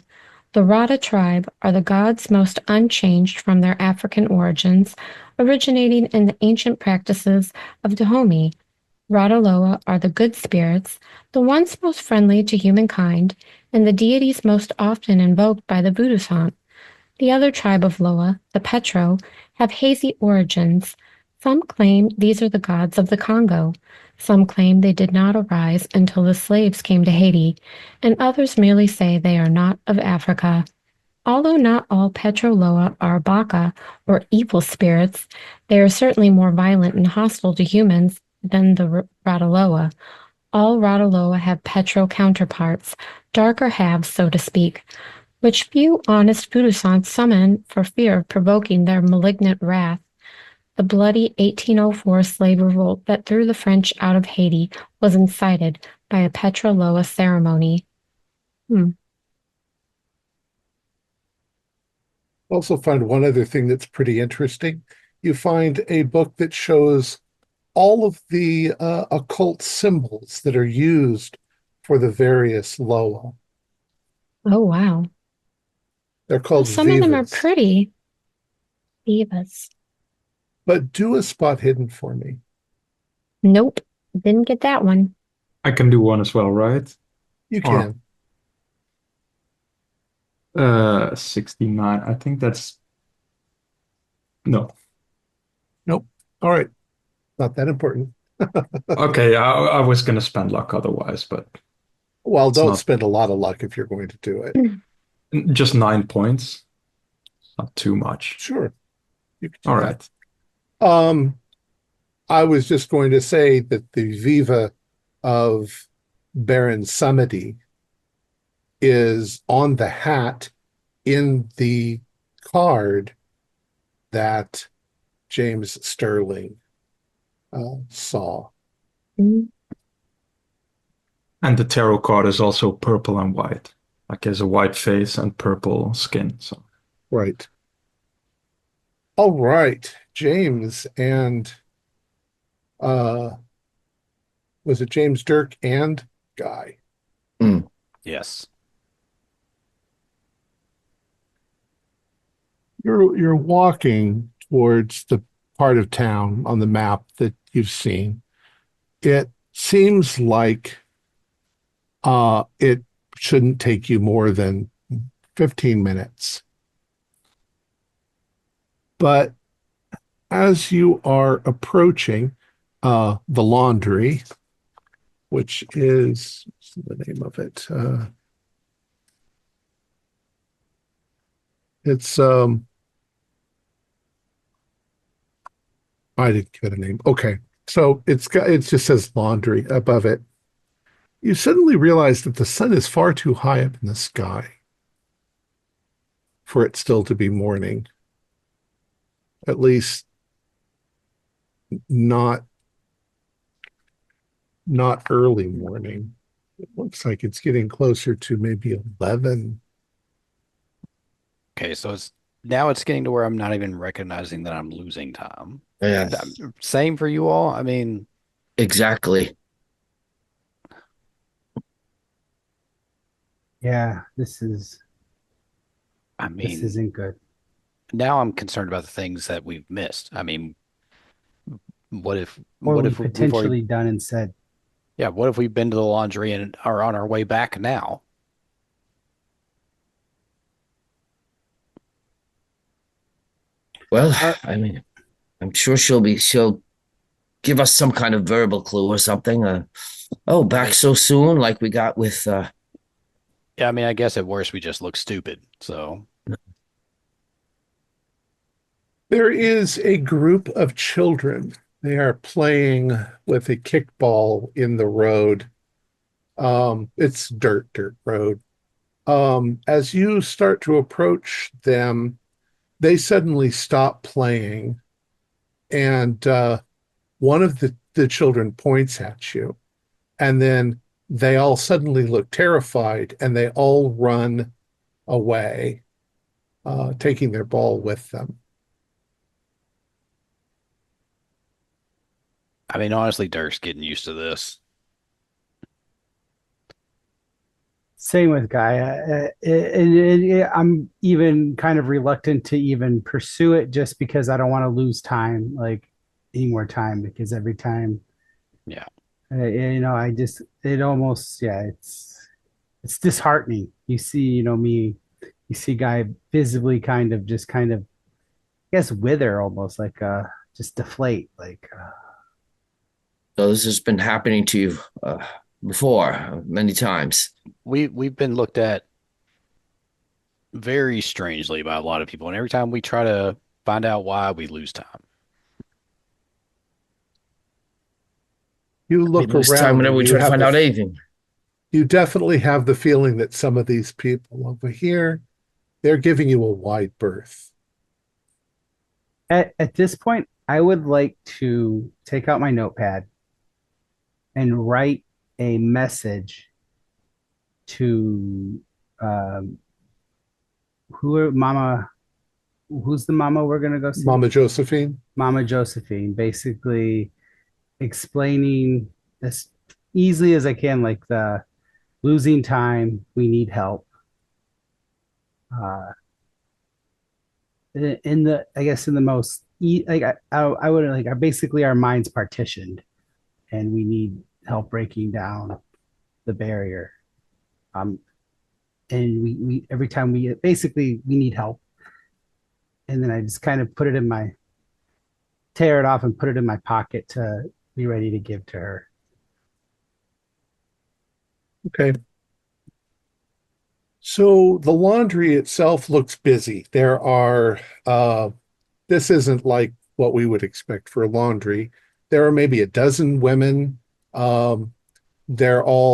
The Rada tribe are the gods most unchanged from their African origins, originating in the ancient practices of Dahomey. Rada Loa are the good spirits, the ones most friendly to humankind, and the deities most often invoked by the voodoo sant. The other tribe of Loa, the Petro, have hazy origins. Some claim these are the gods of the Congo. Some claim they did not arise until the slaves came to Haiti, and others merely say they are not of Africa. Although not all Petro Loa are Baka, or evil spirits, they are certainly more violent and hostile to humans than the Radaloa. All Radaloa have Petro counterparts, darker halves, so to speak, which few honest voodoo saints summon for fear of provoking their malignant wrath. The bloody 1804 slave revolt that threw the French out of Haiti was incited by a Petro Loa ceremony. Also find one other thing that's pretty interesting. You find a book that shows all of the occult symbols that are used for the various Loa. Oh, wow. They're called Some of them are vivas. pretty. Vivas. But do a spot hidden for me. Nope, didn't get that one. I can do one as well, right? You Or- can. 69. I think that's no. Nope. All right. Not that important. Okay, I was gonna spend luck otherwise, but Well, It's don't not- spend a lot of luck if you're going to do it. just 9 points. Not too much. Sure. You can do All that. right. I was just going to say that the Viva of Baron Samedi is on the hat in the card that James Sterling saw. Mm, And the tarot card is also purple and white. Like he has a white face and purple skin. So Right. All right. James and was it James, Dirk, and Guy? Yes. You're walking towards the part of town on the map that you've seen. It seems like it shouldn't take you more than 15 minutes. But as you are approaching the laundry, which is what's the name of it? It's I didn't give it a name. Okay. So it just says laundry above it. You suddenly realize that the sun is far too high up in the sky for it still to be morning. At least not early morning. It looks like it's getting closer to maybe 11. Okay, so it's getting to where I'm not even recognizing that I'm losing time. Yeah, Same for you all. I mean, exactly. Yeah, this I mean, isn't good. now I'm concerned about the things that we've missed. I mean, what if Or what we if we've potentially done and said. yeah, what if we've been to the laundry and are on our way back now? Well, I mean, I'm sure she'll give us some kind of verbal clue or something. Oh, back so soon, like we got with Yeah, I mean, I guess at worst we just look stupid. So, There is a group of children They are playing with a kickball in the road. It's dirt road. As you start to approach them, they suddenly stop playing, and one of the children points at you, and then they all suddenly look terrified and they all run away, taking their ball with them. I mean, honestly, Dirk's getting used to this. Same with Guy. I'm even kind of reluctant to even pursue it just because I don't want to lose time, like any more time, because every time, Yeah. I just, it almost, yeah, it's disheartening. You see, you see Guy visibly kind of, I guess, wither almost like, just deflate. Like, So this has been happening to you before many times. We've been looked at very strangely by a lot of people, and every time we try to find out why, we lose time. You We look lose time around whenever and we try to find out anything. you definitely have the feeling that some of these people over here, they're giving you a wide berth. at this point, I would like to take out my notepad and write a message to um, who's the mama we're gonna go see? Mama Josephine? Mama Josephine, basically explaining as easily as I can, like the losing time, we need help. Uh, in the, I guess, in the most, like I would like, basically our minds partitioned, and we need help breaking down the barrier. Um, and we every time we basically we need help, and then I just kind of put it in my tear it off and put it in my pocket to be ready to give to her. Okay. So the laundry itself looks busy. This isn't like what we would expect for laundry. There are maybe a dozen women. Um,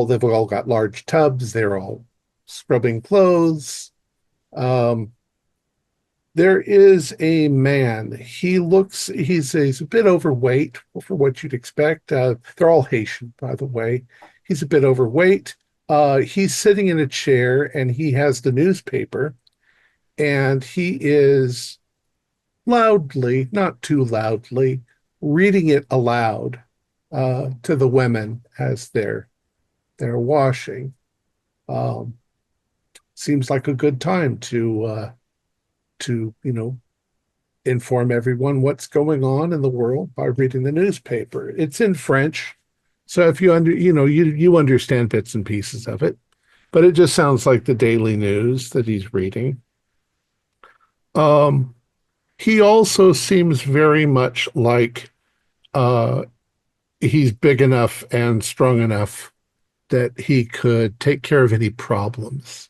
they've all got large tubs. They're all scrubbing clothes. Um, there is a man. He's a bit overweight for what you'd expect. They're all Haitian, by the way. He's a bit overweight. He's sitting in a chair and he has the newspaper and he is loudly, not too loudly, reading it aloud to the women as they're washing. Um, Seems like a good time to inform everyone what's going on in the world by reading the newspaper. It's in French, so if you understand bits and pieces of it, but it just sounds like the daily news that he's reading. Um, he also seems very much like uh, he's big enough and strong enough that he could take care of any problems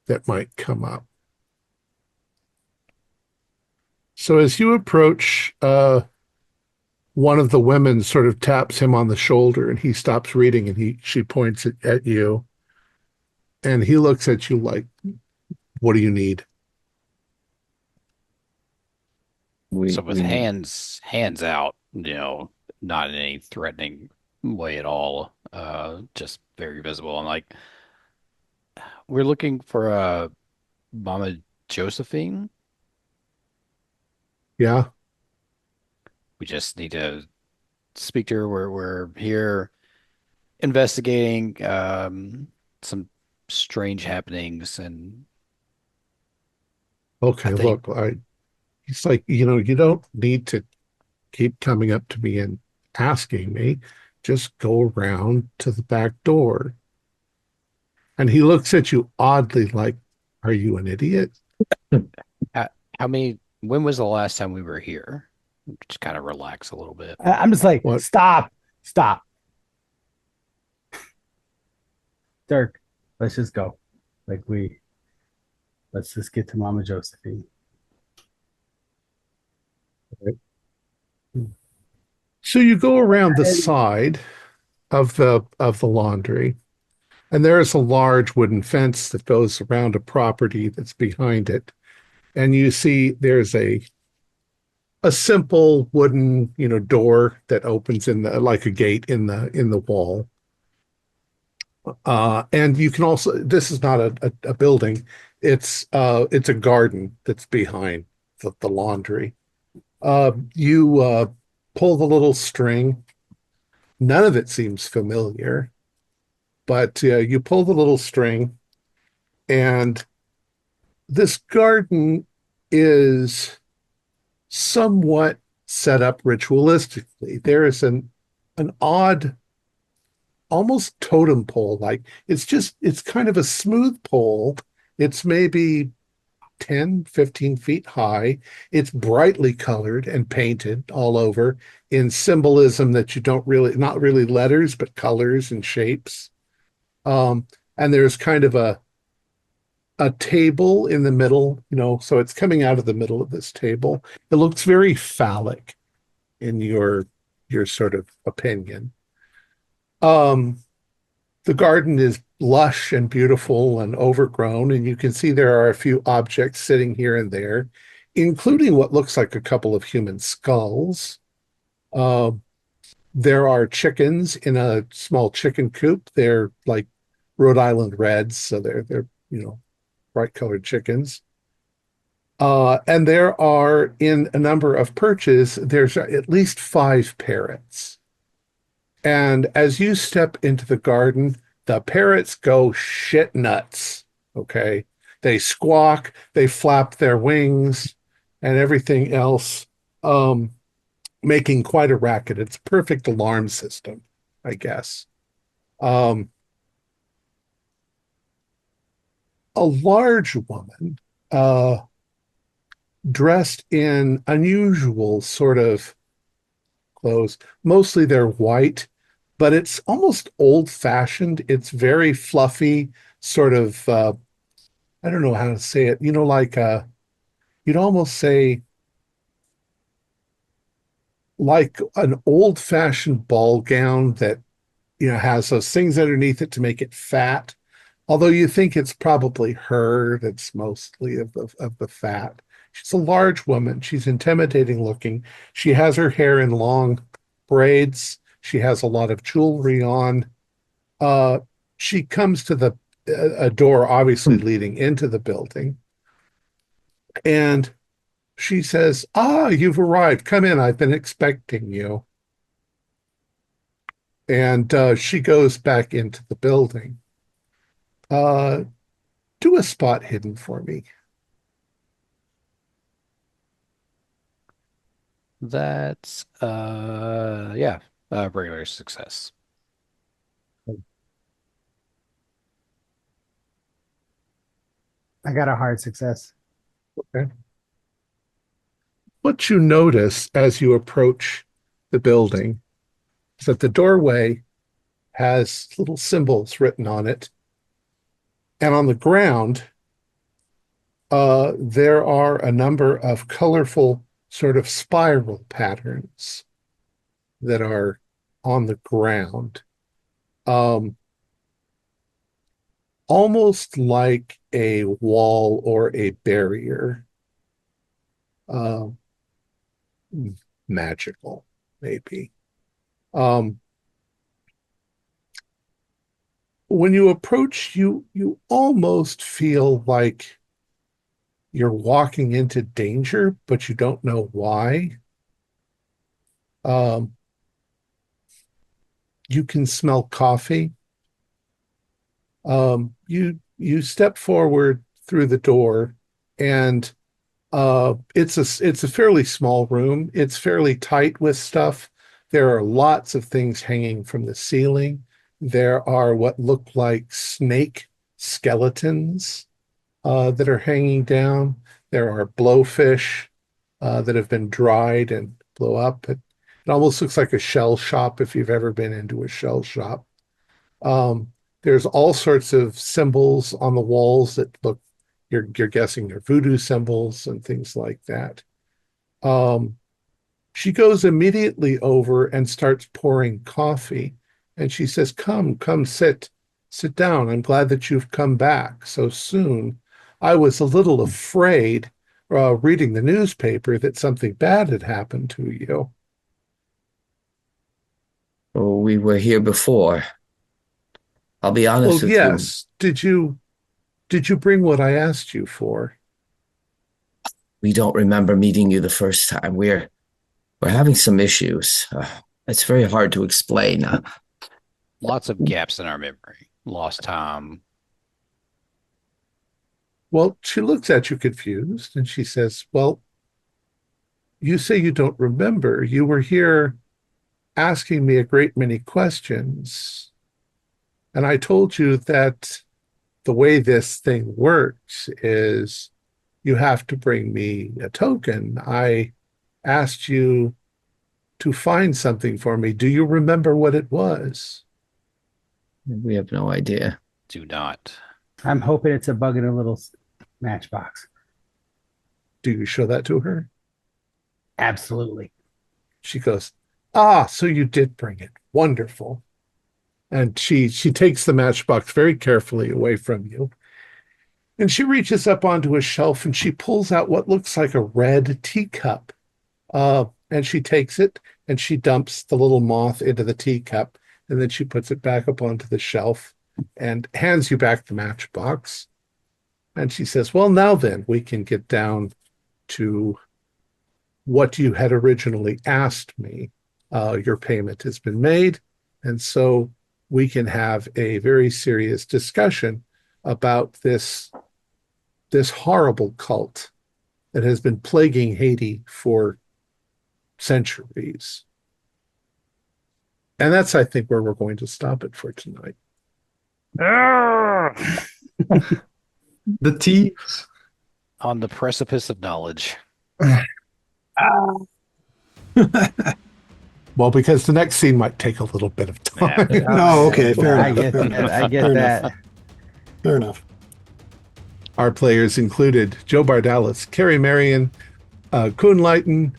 that might come up. So as you approach, one of the women sort of taps him on the shoulder and he stops reading and she points it at you and he looks at you like, what do you need? So with We hands out, not in any threatening way at all, just very visible. I'm like, we're looking for Mama Josephine. Yeah. We just need to speak to her. We're here investigating some strange happenings, and I Okay. think Look, he's like, you don't need to keep coming up to me and asking me. Just go around to the back door. And he looks at you oddly like, are you an idiot? how, how many? When was the last time we were here? Just kind of relax a little bit. I'm just like, What? stop, Dirk. Let's just go. Like let's just get to Mama Josephine. So you go around the side of the laundry, and there is a large wooden fence that goes around a property that's behind it. And you see there's a simple wooden, door that opens in the like a gate in the wall. And you can also, this is not a building, it's a garden that's behind the laundry. You pull the little string. None of it seems familiar, but you pull the little string, and this garden is somewhat set up ritualistically. There is an odd, almost totem pole like. It's kind of a smooth pole. It's maybe 10, 15 feet high. It's brightly colored and painted all over in symbolism that you don't really, not really letters, but colors and shapes. And there's kind of a table in the middle, so it's coming out of the middle of this table. It looks very phallic in your sort of opinion. Um, the garden is lush and beautiful and overgrown, and you can see there are a few objects sitting here and there, including what looks like a couple of human skulls. Uh, there are chickens in a small chicken coop. They're like Rhode Island Reds, so they're bright colored chickens. And there are in a number of perches, there's at least 5 parrots. And as you step into the garden, the parrots go shit nuts. Okay. They squawk, they flap their wings and everything else, making quite a racket. It's a perfect alarm system, I guess. Um, a large woman, dressed in unusual sort of clothes. Mostly they're white, but it's almost old-fashioned. It's very fluffy, sort of, I don't know how to say it. Like you'd almost say like an old-fashioned ball gown that has those things underneath it to make it fat. Although you think it's probably her that's mostly of the fat. She's a large woman. She's intimidating looking. She has her hair in long braids. She has a lot of jewelry on. Uh, she comes to a door, obviously leading into the building, and she says, "Ah, you've arrived. Come in. I've been expecting you." And she goes back into the building. Uh, do a spot hidden for me. That's regular success. I got a hard success. Okay. What you notice as you approach the building is that the doorway has little symbols written on it. And on the ground, there are a number of colorful sort of spiral patterns that are on the ground. Almost like a wall or a barrier. Uh, Magical, maybe. Um, when you approach, you almost feel like you're walking into danger, but you don't know why. Um, you can smell coffee. You step forward through the door, and it's a fairly small room. It's fairly tight with stuff. There are lots of things hanging from the ceiling. There are what look like snake skeletons that are hanging down. There are blowfish that have been dried and blow up. It almost looks like a shell shop if you've ever been into a shell shop. There's all sorts of symbols on the walls that look, you're guessing they're voodoo symbols and things like that. Um, She goes immediately over and starts pouring coffee. And she says, come, sit down. I'm glad that you've come back so soon. I was a little afraid reading the newspaper that something bad had happened to you. Oh, we were here before. I'll be honest with you. Yes. Did you bring what I asked you for? We don't remember meeting you the first time. We're having some issues. It's very hard to explain. Lots of gaps in our memory. Lost time. Well, she looks at you confused and she says, well, you say you don't remember. You were here asking me a great many questions. And I told you that the way this thing works is you have to bring me a token. I asked you to find something for me. Do you remember what it was? We have no idea. Do not. I'm hoping it's a bug in a little matchbox. Do you show that to her? Absolutely. She goes, so you did bring it. Wonderful. And she takes the matchbox very carefully away from you. And she reaches up onto a shelf and she pulls out what looks like a red teacup. And she takes it and she dumps the little moth into the teacup. And then she puts it back up onto the shelf and hands you back the matchbox. And she says, well, now then, we can get down to what you had originally asked me. Your payment has been made. And so we can have a very serious discussion about this horrible cult that has been plaguing Haiti for centuries. And that's, I think, where we're going to stop it for tonight. The tea. On the precipice of knowledge. Well, because the next scene might take a little bit of time. Yeah. Oh, okay, fair I enough. get that. I get Fair that. enough. Fair enough. Our players included Joe Bardalis, Carrie Marion, Kuhn Leighton,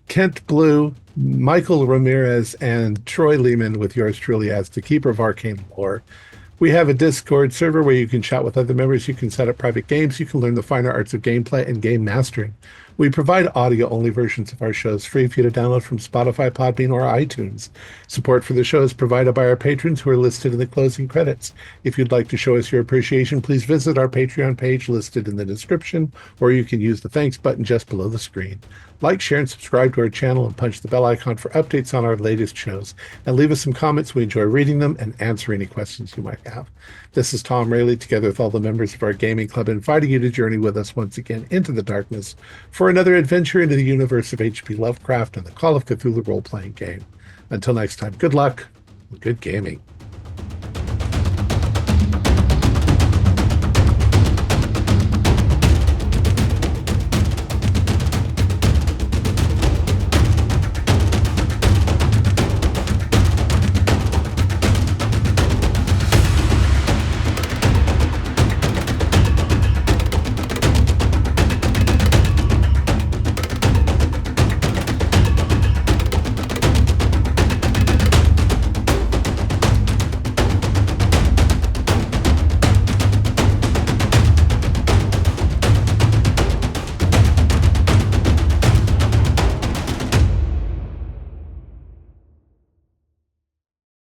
Kent Blue, Michael Ramirez, and Troy Lehman, with yours truly as the Keeper of Arcane Lore. We have a Discord server where you can chat with other members. You can set up private games. You can learn the finer arts of gameplay and game mastering. We provide audio-only versions of our shows free for you to download from Spotify, Podbean, or iTunes. Support for the show is provided by our patrons who are listed in the closing credits. If you'd like to show us your appreciation, please visit our Patreon page listed in the description, or you can use the thanks button just below the screen. Like, share, and subscribe to our channel and punch the bell icon for updates on our latest shows. And leave us some comments. We enjoy reading them and answer any questions you might have. This is Thom Raley, together with all the members of our gaming club, inviting you to journey with us once again into the darkness for another adventure into the universe of H.P. Lovecraft and the Call of Cthulhu role-playing game. Until next time, good luck and good gaming.